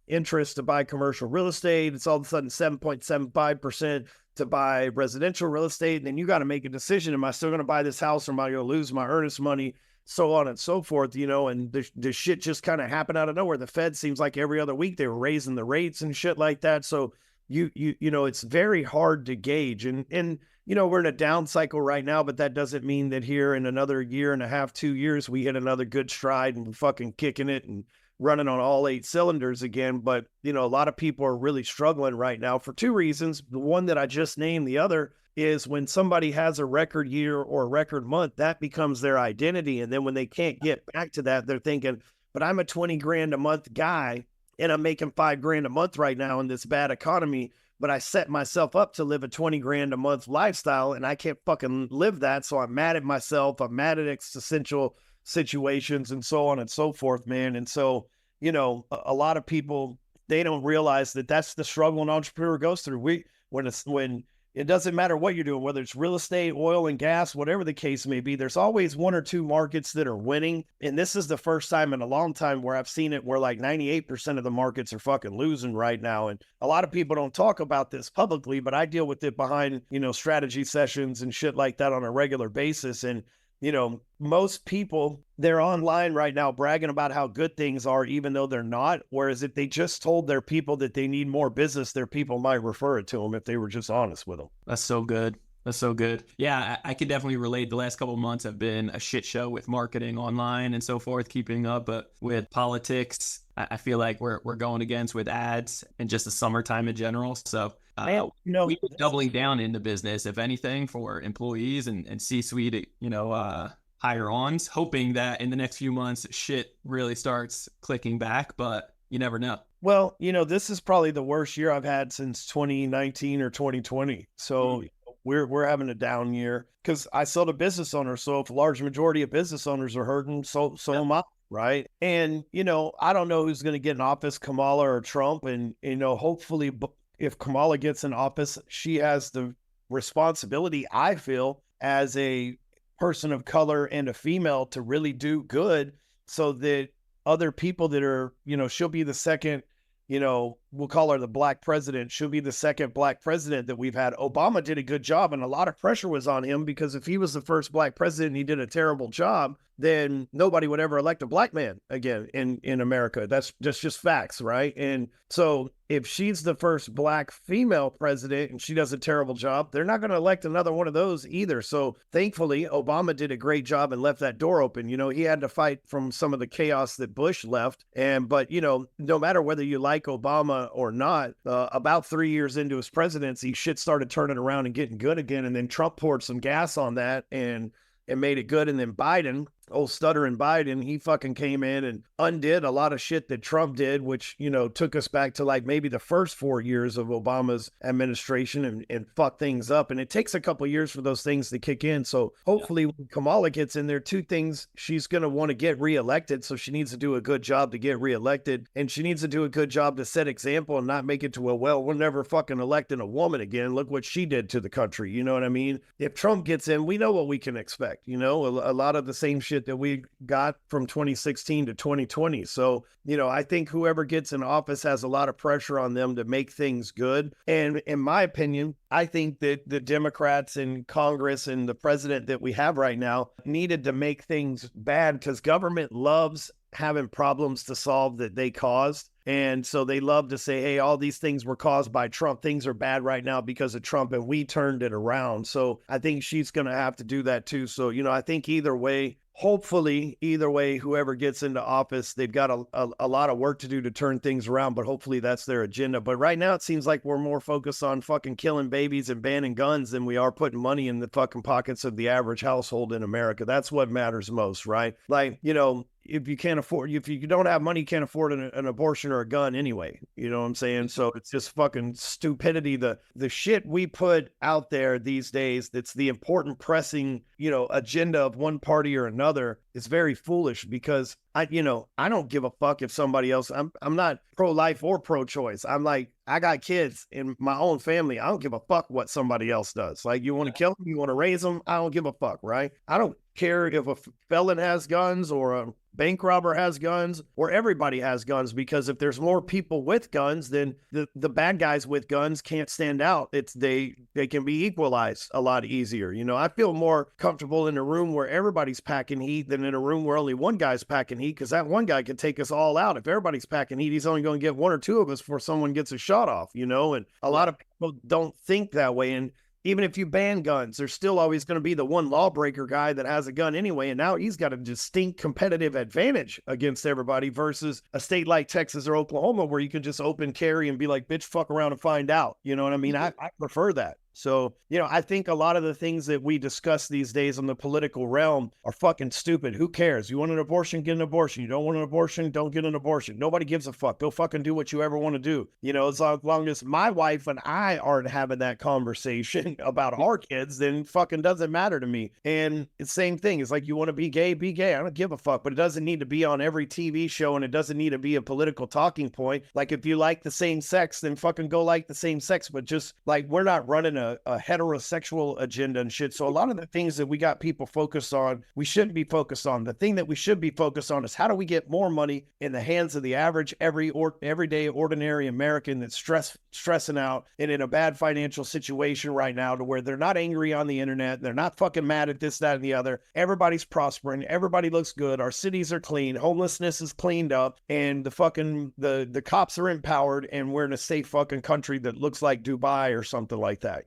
interest to buy commercial real estate. It's all of a sudden 7.75% to buy residential real estate. And then you got to make a decision. Am I still going to buy this house, or am I going to lose my earnest money? So on and so forth, you know, and the shit just kind of happened out of nowhere. The Fed seems like every other week they were raising the rates and shit like that. So you know, it's very hard to gauge. And, you know, we're in a down cycle right now, but that doesn't mean that here in another year and a half, 2 years, we hit another good stride and we're fucking kicking it and running on all 8 cylinders again. But, you know, a lot of people are really struggling right now for 2 reasons. The one that I just named, the other is when somebody has a record year or a record month, that becomes their identity. And then when they can't get back to that, they're thinking, but I'm a 20 grand a month guy and I'm making 5 grand a month right now in this bad economy, but I set myself up to live a 20 grand a month lifestyle and I can't fucking live that. So I'm mad at myself. I'm mad at existential situations and so on and so forth, man. And so, you know, a lot of people, they don't realize that that's the struggle an entrepreneur goes through. When it doesn't matter what you're doing, whether it's real estate, oil and gas, whatever the case may be, there's always 1 or 2 markets that are winning. And this is the first time in a long time where I've seen it where like 98% of the markets are fucking losing right now. And a lot of people don't talk about this publicly, but I deal with it behind, you know, strategy sessions and shit like that on a regular basis. And, you know, most people, they're online right now bragging about how good things are, even though they're not. Whereas if they just told their people that they need more business, their people might refer it to them if they were just honest with them. That's so good. That's so good. Yeah, I can definitely relate. The last couple of months have been a shit show with marketing online and so forth, keeping up with politics. I feel like we're going against with ads and just the summertime in general. So you know, we've been doubling down in the business, if anything, for employees and C-suite, you know, hire-ons, hoping that in the next few months shit really starts clicking back, but you never know. Well, you know, this is probably the worst year I've had since 2019 or 2020. So we're having a down year because I sell to business owners. So if a large majority of business owners are hurting, so am I, right? And, you know, I don't know who's going to get in office, Kamala or Trump. And, you know, hopefully if Kamala gets in office, she has the responsibility, I feel, as a person of color and a female to really do good so that other people that are, you know, she'll be the second, you know, we'll call her the black president. She'll be the second black president that we've had. Obama did a good job and a lot of pressure was on him because if he was the first black president and he did a terrible job, then nobody would ever elect a black man again in America. That's just facts, right? And so if she's the first black female president and she does a terrible job, they're not going to elect another one of those either. So thankfully, Obama did a great job and left that door open. You know, he had to fight from some of the chaos that Bush left. But, you know, no matter whether you like Obama or not, about 3 years into his presidency, shit started turning around and getting good again. And then Trump poured some gas on that and made it good. And then Biden, old stuttering Biden, he fucking came in and undid a lot of shit that Trump did, which, you know, took us back to like maybe the first 4 years of Obama's administration and fucked things up. And it takes a couple of years for those things to kick in. So hopefully when Kamala gets in there, 2 things, she's going to want to get reelected. So she needs to do a good job to get reelected. And she needs to do a good job to set example and not make it to we're never fucking electing a woman again. Look what she did to the country. You know what I mean? If Trump gets in, we know what we can expect. You know, a lot of the same shit that we got from 2016 to 2020. So, you know, I think whoever gets in office has a lot of pressure on them to make things good. And in my opinion, I think that the Democrats in Congress and the president that we have right now needed to make things bad because government loves having problems to solve that they caused. And so they love to say, hey, all these things were caused by Trump. Things are bad right now because of Trump, and we turned it around. So I think she's going to have to do that too. So, you know, I think either way, hopefully, either way, whoever gets into office, they've got a lot of work to do to turn things around, but hopefully that's their agenda. But right now, it seems like we're more focused on fucking killing babies and banning guns than we are putting money in the fucking pockets of the average household in America. That's what matters most, right? Like, you know, if you can't afford, if you don't have money, you can't afford an abortion or a gun anyway. You know what I'm saying? So it's just fucking stupidity. The shit we put out there these days, that's the important pressing, agenda of one party or another, is very foolish, because I don't give a fuck if somebody else, I'm not pro-life or pro-choice. I'm like, I got kids in my own family. I don't give a fuck what somebody else does. Like, you want to kill them, you want to raise them, I don't give a fuck, right? I don't care if a felon has guns or a bank robber has guns or everybody has guns, because if there's more people with guns, then the bad guys with guns can't stand out. They can be equalized a lot easier. I feel more comfortable in a room where everybody's packing heat than in a room where only one guy's packing heat, because that one guy can take us all out. If everybody's packing heat, he's only going to get one or two of us before someone gets a shot off, and a lot of people don't think that way. And even if you ban guns, there's still always going to be the one lawbreaker guy that has a gun anyway. And now he's got a distinct competitive advantage against everybody, versus a state like Texas or Oklahoma, where you can just open carry and be like, bitch, fuck around and find out. You know what I mean? I prefer that. So, I think a lot of the things that we discuss these days in the political realm are fucking stupid. Who cares? You want an abortion, get an abortion. You don't want an abortion, don't get an abortion. Nobody gives a fuck. Go fucking do what you ever want to do. As long as my wife and I aren't having that conversation about our kids, then fucking doesn't matter to me. And it's the same thing. It's like, you want to be gay, be gay. I don't give a fuck. But it doesn't need to be on every TV show, and it doesn't need to be a political talking point. Like, if you like the same sex, then fucking go like the same sex. But just like, we're not running a heterosexual agenda and shit. So a lot of the things that we got people focused on, we shouldn't be focused on. The thing that we should be focused on is, how do we get more money in the hands of the average, everyday, ordinary American that's stressing out and in a bad financial situation right now, to where they're not angry on the internet. They're not fucking mad at this, that, and the other. Everybody's prospering. Everybody looks good. Our cities are clean. Homelessness is cleaned up, and the cops are empowered, and we're in a safe fucking country that looks like Dubai or something like that,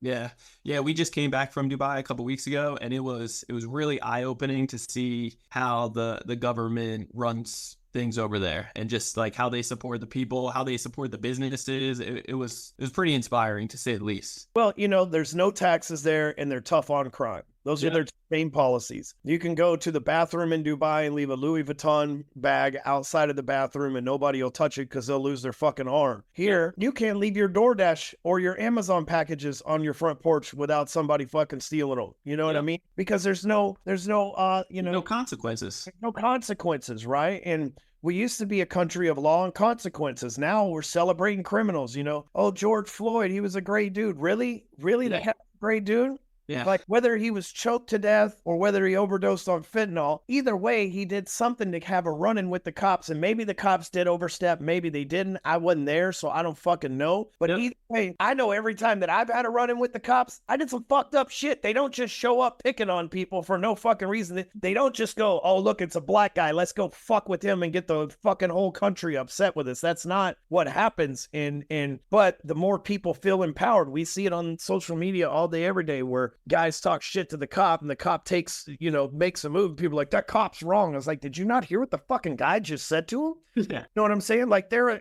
Yeah. We just came back from Dubai a couple weeks ago, and it was really eye-opening to see how the government runs things over there, and just like how they support the people, how they support the businesses. It was pretty inspiring, to say the least. Well, there's no taxes there, and they're tough on crime. Those are their main policies. You can go to the bathroom in Dubai and leave a Louis Vuitton bag outside of the bathroom, and nobody will touch it because they'll lose their fucking arm. Here, you can't leave your DoorDash or your Amazon packages on your front porch without somebody fucking stealing them. You know what I mean? Because there's no consequences. No consequences, right? And we used to be a country of law and consequences. Now we're celebrating criminals. Oh, George Floyd, he was a great dude. Really? The hell, great dude? Yeah. Like, whether he was choked to death or whether he overdosed on fentanyl, either way, he did something to have a run-in with the cops. And maybe the cops did overstep, maybe they didn't. I wasn't there, so I don't fucking know. But either way, I know every time that I've had a run-in with the cops, I did some fucked up shit. They don't just show up picking on people for no fucking reason. They don't just go, oh, look, it's a black guy, let's go fuck with him and get the fucking whole country upset with us. That's not what happens. But the more people feel empowered, we see it on social media all day, every day, where guys talk shit to the cop, and the cop makes a move, and people are like, that cop's wrong. I was like, did you not hear what the fucking guy just said to him? Yeah. You know what I'm saying? Like, they're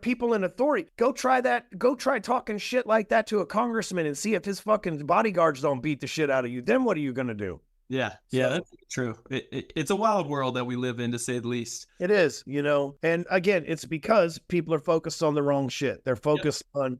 people in authority. Go try that. Go try talking shit like that to a congressman and see if his fucking bodyguards don't beat the shit out of you. Then what are you going to do? Yeah, that's true. It's a wild world that we live in, to say the least. It is, and again, it's because people are focused on the wrong shit. They're focused on,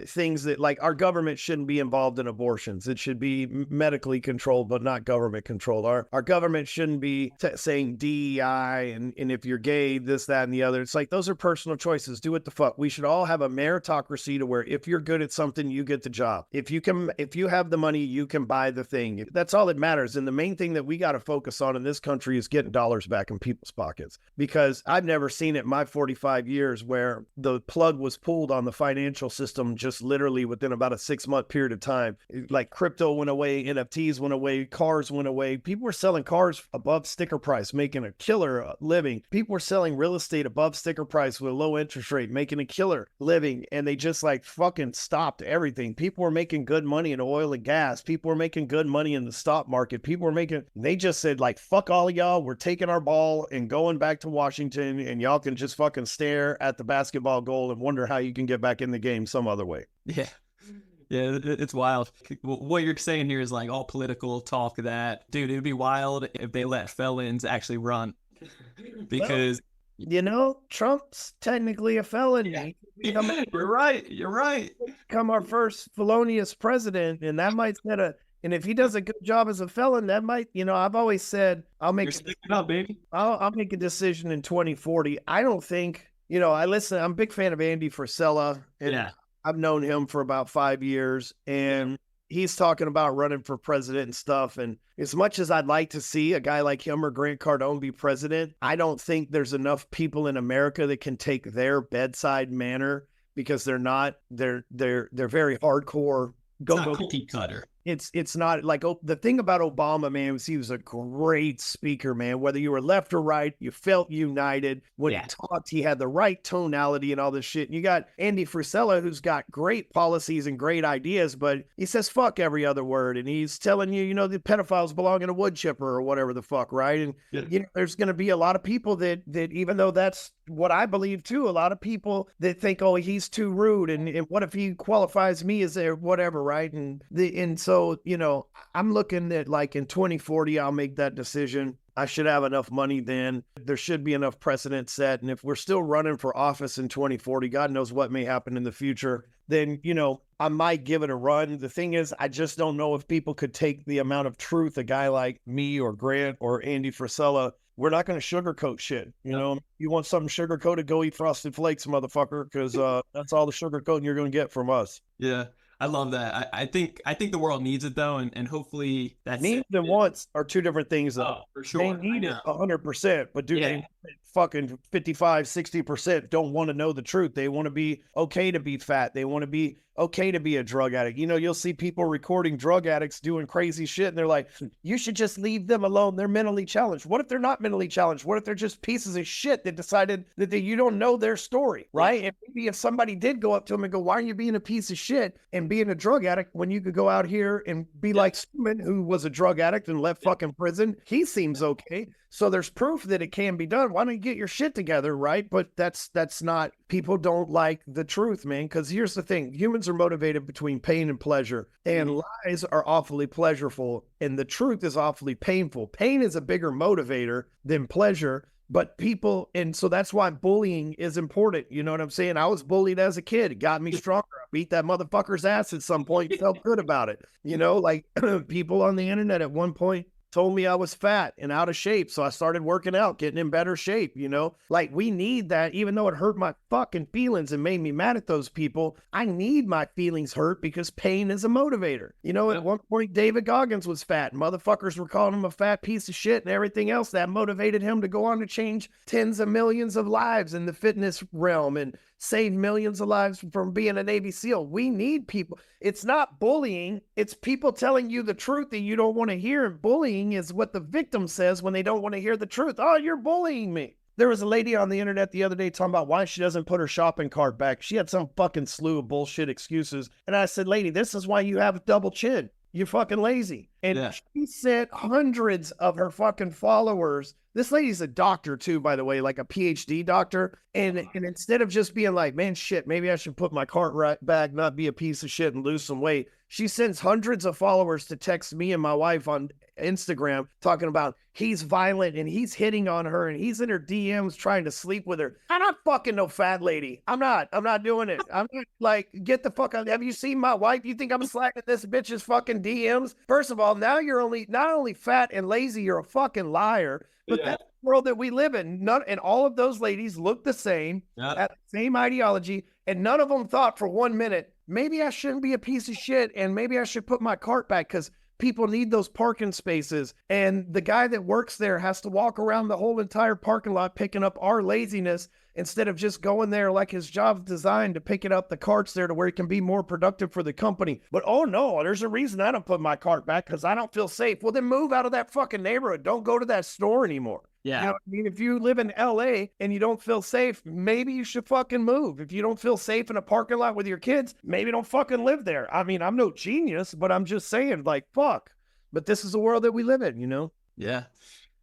things that, like, our government shouldn't be involved in abortions. It should be medically controlled, but not government controlled. Our government shouldn't be saying DEI and if you're gay, this, that, and the other. It's like, those are personal choices. Do what the fuck. We should all have a meritocracy to where if you're good at something, you get the job. If you have the money, you can buy the thing. That's all that matters. And the main thing that we got to focus on in this country is getting dollars back in people's pockets, because I've never seen it in my 45 years where the plug was pulled on the financial system just literally within about a 6-month period of time. Like, crypto went away, NFTs went away, cars went away. People were selling cars above sticker price, making a killer living. People were selling real estate above sticker price with a low interest rate, making a killer living. And they just fucking stopped everything. People were making good money in oil and gas. People were making good money in the stock market. They just said, fuck all of y'all, we're taking our ball and going back to Washington, and y'all can just fucking stare at the basketball goal and wonder how you can get back in the game some other way. Yeah, it's wild. What you're saying here is all political talk that, dude, it'd be wild if they let felons actually run. because Trump's technically a felon. yeah. You're right. You're right. Become our first felonious president, and that might and if he does a good job as a felon, that might, I've always said I'll make baby. I'll make a decision in 2040. I don't think, I'm a big fan of Andy Frisella, and I've known him for about 5 years, and he's talking about running for president and stuff. And as much as I'd like to see a guy like him or Grant Cardone be president, I don't think there's enough people in America that can take their bedside manner, because they're very hardcore. Cookie cutter. It's not like, the thing about Obama, man, was he was a great speaker, man. Whether you were left or right, you felt united. When he talked, he had the right tonality and all this shit. And you got Andy Frisella, who's got great policies and great ideas, but he says fuck every other word. And he's telling you, the pedophiles belong in a wood chipper or whatever the fuck, right? And there's going to be a lot of people that even though that's what I believe too, a lot of people that think, oh, he's too rude, and what if he qualifies me as a whatever, right? And so, I'm looking at, like, in 2040, I'll make that decision. I should have enough money then. There should be enough precedent set. And if we're still running for office in 2040, God knows what may happen in the future, then, I might give it a run. The thing is, I just don't know if people could take the amount of truth a guy like me or Grant or Andy Frisella. We're not going to sugarcoat shit. You want something sugar-coated, go eat Frosted Flakes, motherfucker, because that's all the sugarcoating you're going to get from us. Yeah. I love that. I think the world needs it, though, and hopefully that's needs and wants are two different things, though. Oh, for sure. They need it 100%, but they fucking 55, 60% don't want to know the truth. They want to be okay to be fat. They want to be okay to be a drug addict. You'll see people recording drug addicts doing crazy shit, and they're like, you should just leave them alone. They're mentally challenged. What if they're not mentally challenged? What if they're just pieces of shit that decided that you don't know their story, right? And maybe if somebody did go up to them and go, why are you being a piece of shit and being a drug addict when you could go out here and be like Stewman, who was a drug addict and left fucking prison? He seems okay. So there's proof that it can be done. Why don't you get your shit together, right? But that's not, people don't like the truth, man. Because here's the thing. Humans are motivated between pain and pleasure. And lies are awfully pleasurable. And the truth is awfully painful. Pain is a bigger motivator than pleasure. But people, and so that's why bullying is important. You know what I'm saying? I was bullied as a kid. It got me stronger. I beat that motherfucker's ass at some point. Felt good about it. Like people on the internet at one point told me I was fat and out of shape. So I started working out, getting in better shape, Like, we need that, even though it hurt my fucking feelings and made me mad at those people. I need my feelings hurt because pain is a motivator. At one point, David Goggins was fat. Motherfuckers were calling him a fat piece of shit and everything else. That motivated him to go on to change tens of millions of lives in the fitness realm and save millions of lives from being a Navy SEAL. We need people. It's not bullying. It's people telling you the truth that you don't want to hear. And bullying is what the victim says when they don't want to hear the truth. Oh, you're bullying me. There was a lady on the internet the other day talking about why she doesn't put her shopping cart back. She had some fucking slew of bullshit excuses. And I said, lady, this is why you have a double chin. You're fucking lazy. And she sent hundreds of her fucking followers. This lady's a doctor too, by the way, like a PhD doctor. And instead of just being like, man, shit, maybe I should put my cart right back, not be a piece of shit and lose some weight. She sends hundreds of followers to text me and my wife on Instagram talking about he's violent and he's hitting on her and he's in her DMs trying to sleep with her. I'm not fucking no fat lady. I'm not doing it. I'm not, like, get the fuck out. Have you seen my wife? You think I'm slacking this bitch's fucking DMs? First of all, now you're not only fat and lazy, you're a fucking liar. But that's the world that we live in. And all of those ladies look the same, have the same ideology, and none of them thought for 1 minute, maybe I shouldn't be a piece of shit and maybe I should put my cart back because people need those parking spaces. And the guy that works there has to walk around the whole entire parking lot picking up our laziness instead of just going there like his job's designed to pick it up the carts there to where he can be more productive for the company. But oh no, there's a reason I don't put my cart back because I don't feel safe. Well, then move out of that fucking neighborhood. Don't go to that store anymore. Yeah. You know what I mean? If you live in LA and you don't feel safe, maybe you should fucking move. If you don't feel safe in a parking lot with your kids, maybe don't fucking live there. I mean, I'm no genius, but I'm just saying, like, fuck. But this is the world that we live in, Yeah.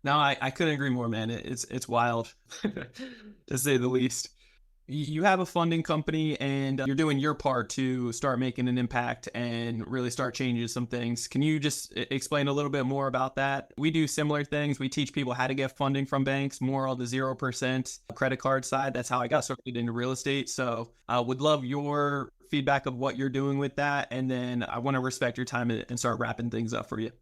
No, I couldn't agree more, man. It's wild, to say the least. you have a funding company and you're doing your part to start making an impact and really start changing some things. Can you just explain a little bit more about that? We do similar things. We teach people how to get funding from banks, more on the 0% credit card side. That's how I got started into real estate. So I would love your feedback of what you're doing with that. And then I want to respect your time and start wrapping things up for you.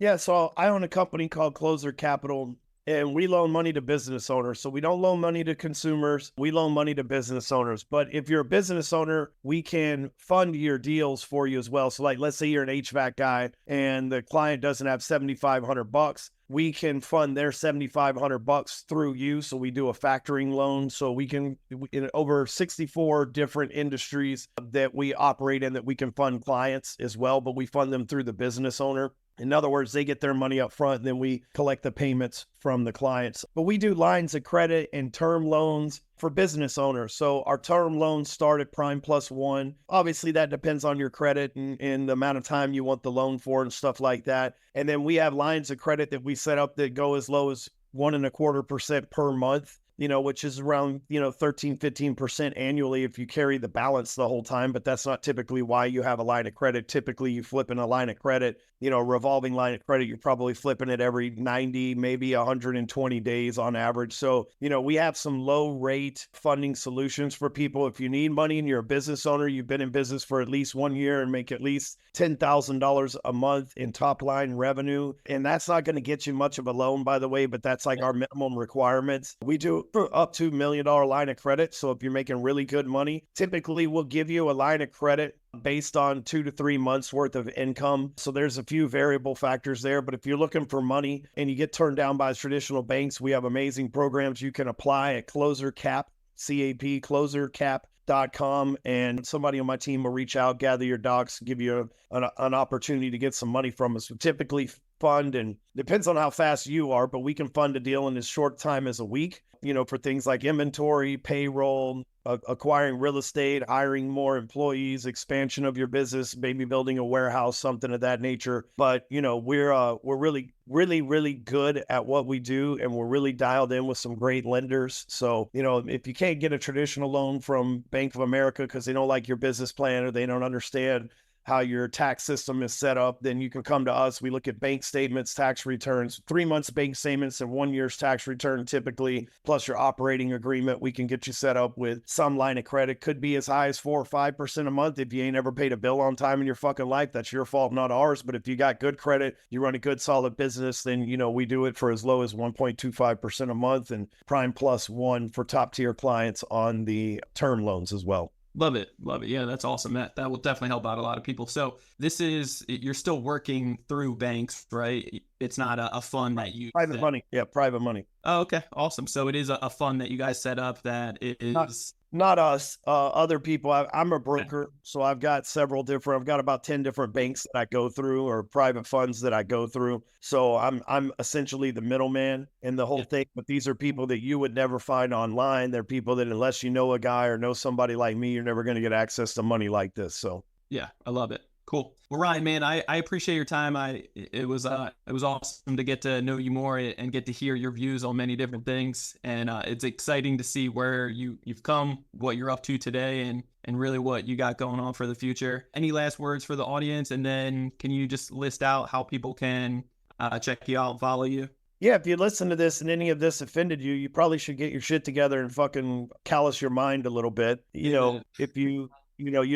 Yeah, so I own a company called Closer Capital, and we loan money to business owners. So we don't loan money to consumers. We loan money to business owners. But if you're a business owner, we can fund your deals for you as well. So like, let's say you're an HVAC guy and the client doesn't have $7,500. We can fund their $7,500 through you. So we do a factoring loan. So we can, in over 64 different industries that we operate in, that we can fund clients as well, but we fund them through the business owner. In other words, they get their money up front and then we collect the payments from the clients. But we do lines of credit and term loans for business owners. So our term loans start at prime plus one. Obviously, that depends on your credit and the amount of time you want the loan for and stuff like that. And then we have lines of credit that we set up that go as low as 1.25% per month, which is around, 13, 15% annually if you carry the balance the whole time. But that's not typically why you have a line of credit. Typically, you flip in a line of credit, a revolving line of credit, you're probably flipping it every 90, maybe 120 days on average. So, we have some low rate funding solutions for people. If you need money and you're a business owner, you've been in business for at least 1 year and make at least $10,000 a month in top line revenue. And that's not going to get you much of a loan, by the way, but that's like our minimum requirements. We do up to $1 million line of credit. So if you're making really good money, typically we'll give you a line of credit based on 2 to 3 months worth of income. So there's a few variable factors there, but if you're looking for money and you get turned down by traditional banks, we have amazing programs you can apply at CloserCap, CAP, CloserCap.com, and somebody on my team will reach out, gather your docs, give you an opportunity to get some money from us. We typically fund, and depends on how fast you are, but we can fund a deal in as short time as a week, for things like inventory, payroll, acquiring real estate, hiring more employees, expansion of your business, maybe building a warehouse, something of that nature. But, we're really, really, really good at what we do, and we're really dialed in with some great lenders. So, if you can't get a traditional loan from Bank of America because they don't like your business plan or they don't understand how your tax system is set up, then you can come to us. We look at bank statements, tax returns, 3 months bank statements and 1 year's tax return typically, plus your operating agreement. We can get you set up with some line of credit. Could be as high as 4 or 5% a month. If you ain't ever paid a bill on time in your fucking life, that's your fault, not ours. But if you got good credit, you run a good solid business, then, we do it for as low as 1.25% a month and prime plus one for top tier clients on the term loans as well. Love it. Love it. Yeah, that's awesome. That will definitely help out a lot of people. So you're still working through banks, right? It's not a fund that you... Private money. Yeah, private money. Oh, okay. Awesome. So it is a fund that you guys set up that it is... Not us, other people. I'm a broker, so I've got about 10 different banks that I go through, or private funds that I go through. So I'm essentially the middleman in the whole thing. But these are people that you would never find online. They're people that, unless you know a guy or know somebody like me, you're never going to get access to money like this. So yeah, I love it. Cool. Well, Ryan, man, I appreciate your time. It was awesome to get to know you more and get to hear your views on many different things. And it's exciting to see where you've come, what you're up to today, and really what you got going on for the future. Any last words for the audience? And then can you just list out how people can check you out and follow you? Yeah, if you listen to this and any of this offended you, you probably should get your shit together and fucking callous your mind a little bit. If you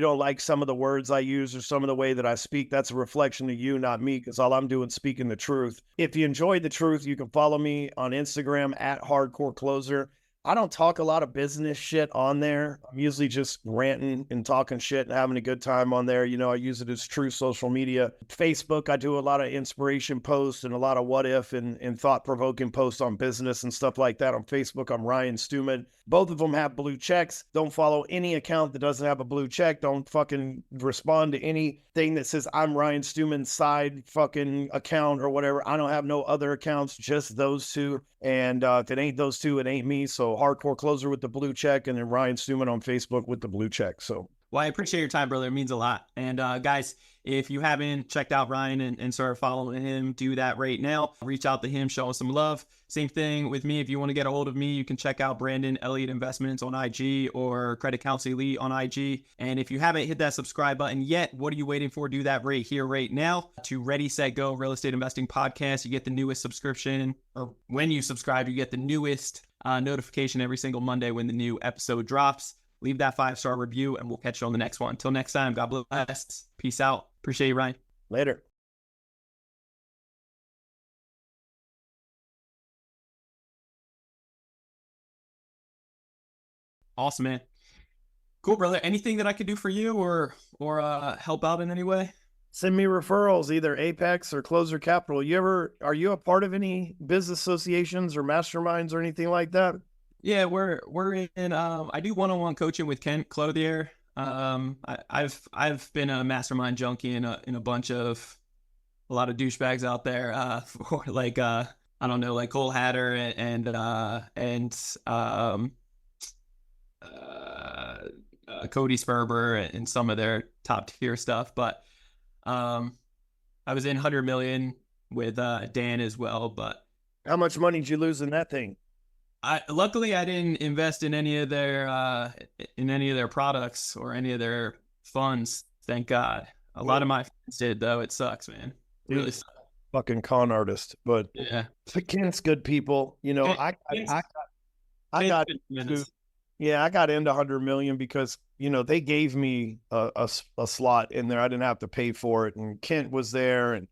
don't like some of the words I use or some of the way that I speak, that's a reflection of you, not me, because all I'm doing is speaking the truth. If you enjoyed the truth, you can follow me on Instagram at Hardcore Closer. I don't talk a lot of business shit on there. I'm usually just ranting and talking shit and having a good time on there. I use it as true social media. Facebook, I do a lot of inspiration posts and a lot of what if and thought-provoking posts on business and stuff like that. On Facebook, I'm Ryan Stewman. Both of them have blue checks. Don't follow any account that doesn't have a blue check. Don't fucking respond to anything that says I'm Ryan Stewman's side fucking account or whatever. I don't have no other accounts, just those two. And if it ain't those two, it ain't me. So Hardcore Closer with the blue check, and then Ryan Stewman on Facebook with the blue check. So Well, I appreciate your time, brother. It means a lot. And guys, if you haven't checked out Ryan and started following him, do that right now. Reach out to him, show him some love. Same thing with me. If you want to get a hold of me, you can check out Brandon Elliott Investments on IG or Credit Counsel Elite on IG. And if you haven't hit that subscribe button yet, what are you waiting for? Do that right here, right now to Ready, Set, Go Real Estate Investing Podcast. You get the newest subscription, or when you subscribe, you get the newest notification every single Monday when the new episode drops. Leave that 5-star review, and we'll catch you on the next one. Until next time, God bless. Peace out. Appreciate you, Ryan. Later. Awesome, man. Cool, brother. Anything that I could do for you or help out in any way? Send me referrals, either Apex or Closer Capital. Are you a part of any business associations or masterminds or anything like that? Yeah, we're in. I do one-on-one coaching with Kent Clothier. I've been a mastermind junkie in a lot of douchebags out there. For like I don't know, like Cole Hatter and Cody Sperber and some of their top tier stuff. But I was in 100 million with Dan as well. But how much money did you lose in that thing? Luckily I didn't invest in any of their products or any of their funds. Thank God. A lot of my friends did, though. It sucks, man. Really sucks. Fucking con artist, but yeah, Kent's good people. You know, I got into 100 million because, you know, they gave me a slot in there. I didn't have to pay for it, and Kent was there, and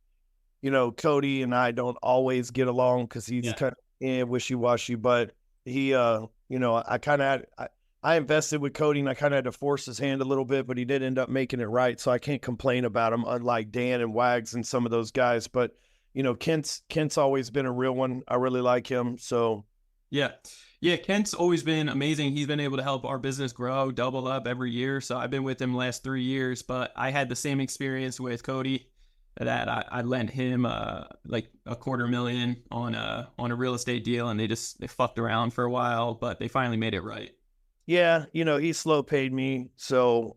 you know, Cody and I don't always get along because he's kind of wishy-washy, but he, you know, I invested with Cody, and I kind of had to force his hand a little bit, but he did end up making it right. So I can't complain about him, unlike Dan and Wags and some of those guys. But, you know, Kent's always been a real one. I really like him. So yeah, Kent's always been amazing. He's been able to help our business grow, double up every year. So I've been with him the last 3 years, but I had the same experience with Cody that I lent him like $250,000 on a real estate deal, and they fucked around for a while, but they finally made it right. Yeah, you know, he slow paid me, so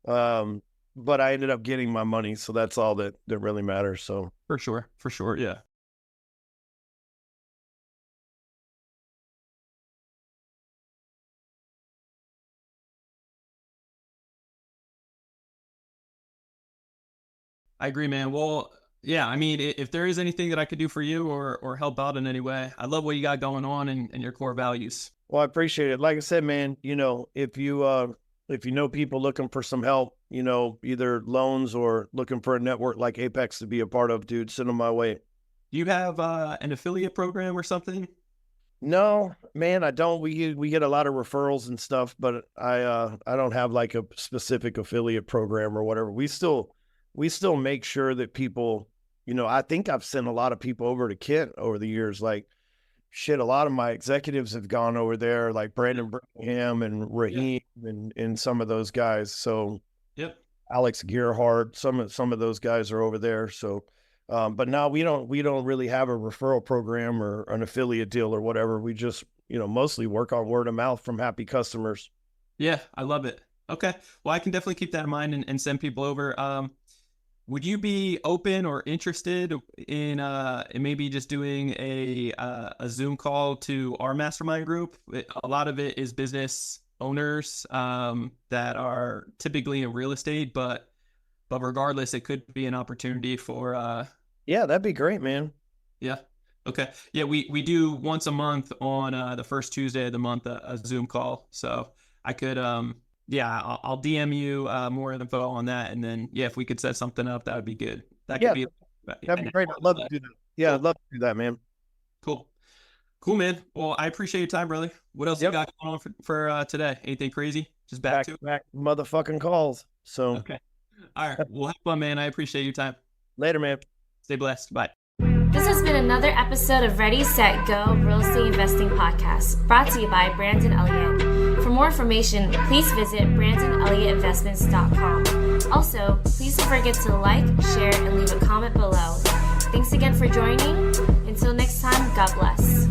but I ended up getting my money, so that's all that really matters. So for sure, yeah. I agree, man. Well, yeah, I mean, if there is anything that I could do for you or help out in any way, I love what you got going on and your core values. Well, I appreciate it. Like I said, man, you know, if you know people looking for some help, you know, either loans or looking for a network like Apex to be a part of, dude, send them my way. Do you have an affiliate program or something? No, man, I don't. We get a lot of referrals and stuff, but I don't have like a specific affiliate program or whatever. We still make sure that people, you know, I think I've sent a lot of people over to Kent over the years. Like, shit, a lot of my executives have gone over there, like Brandon Birmingham and Raheem and some of those guys. So, yep, Alex Gearhart, some of those guys are over there. So, but now we don't really have a referral program or an affiliate deal or whatever. We just, you know, mostly work on word of mouth from happy customers. Yeah, I love it. Okay, well, I can definitely keep that in mind and send people over. Would you be open or interested in maybe just doing a Zoom call to our mastermind group? A lot of it is business owners that are typically in real estate, but regardless, it could be an opportunity for. Yeah, that'd be great, man. Yeah. Okay. Yeah, we do once a month on the first Tuesday of the month a Zoom call. So I could yeah, I'll DM you more info on that, and then if we could set something up, that would be good. That'd be great. I'd love to do that. Yeah, I'd love to do that, man. Cool, man. Well, I appreciate your time, brother. What else you got going on for today? Anything crazy? Just back motherfucking calls. So okay, all right. Well, have fun, man. I appreciate your time. Later, man. Stay blessed. Bye. This has been another episode of Ready, Set, Go Real Estate Investing Podcast, brought to you by Brandon Elliott. For more information, please visit BrandonElliottInvestments.com. Also, please don't forget to like, share, and leave a comment below. Thanks again for joining. Until next time, God bless.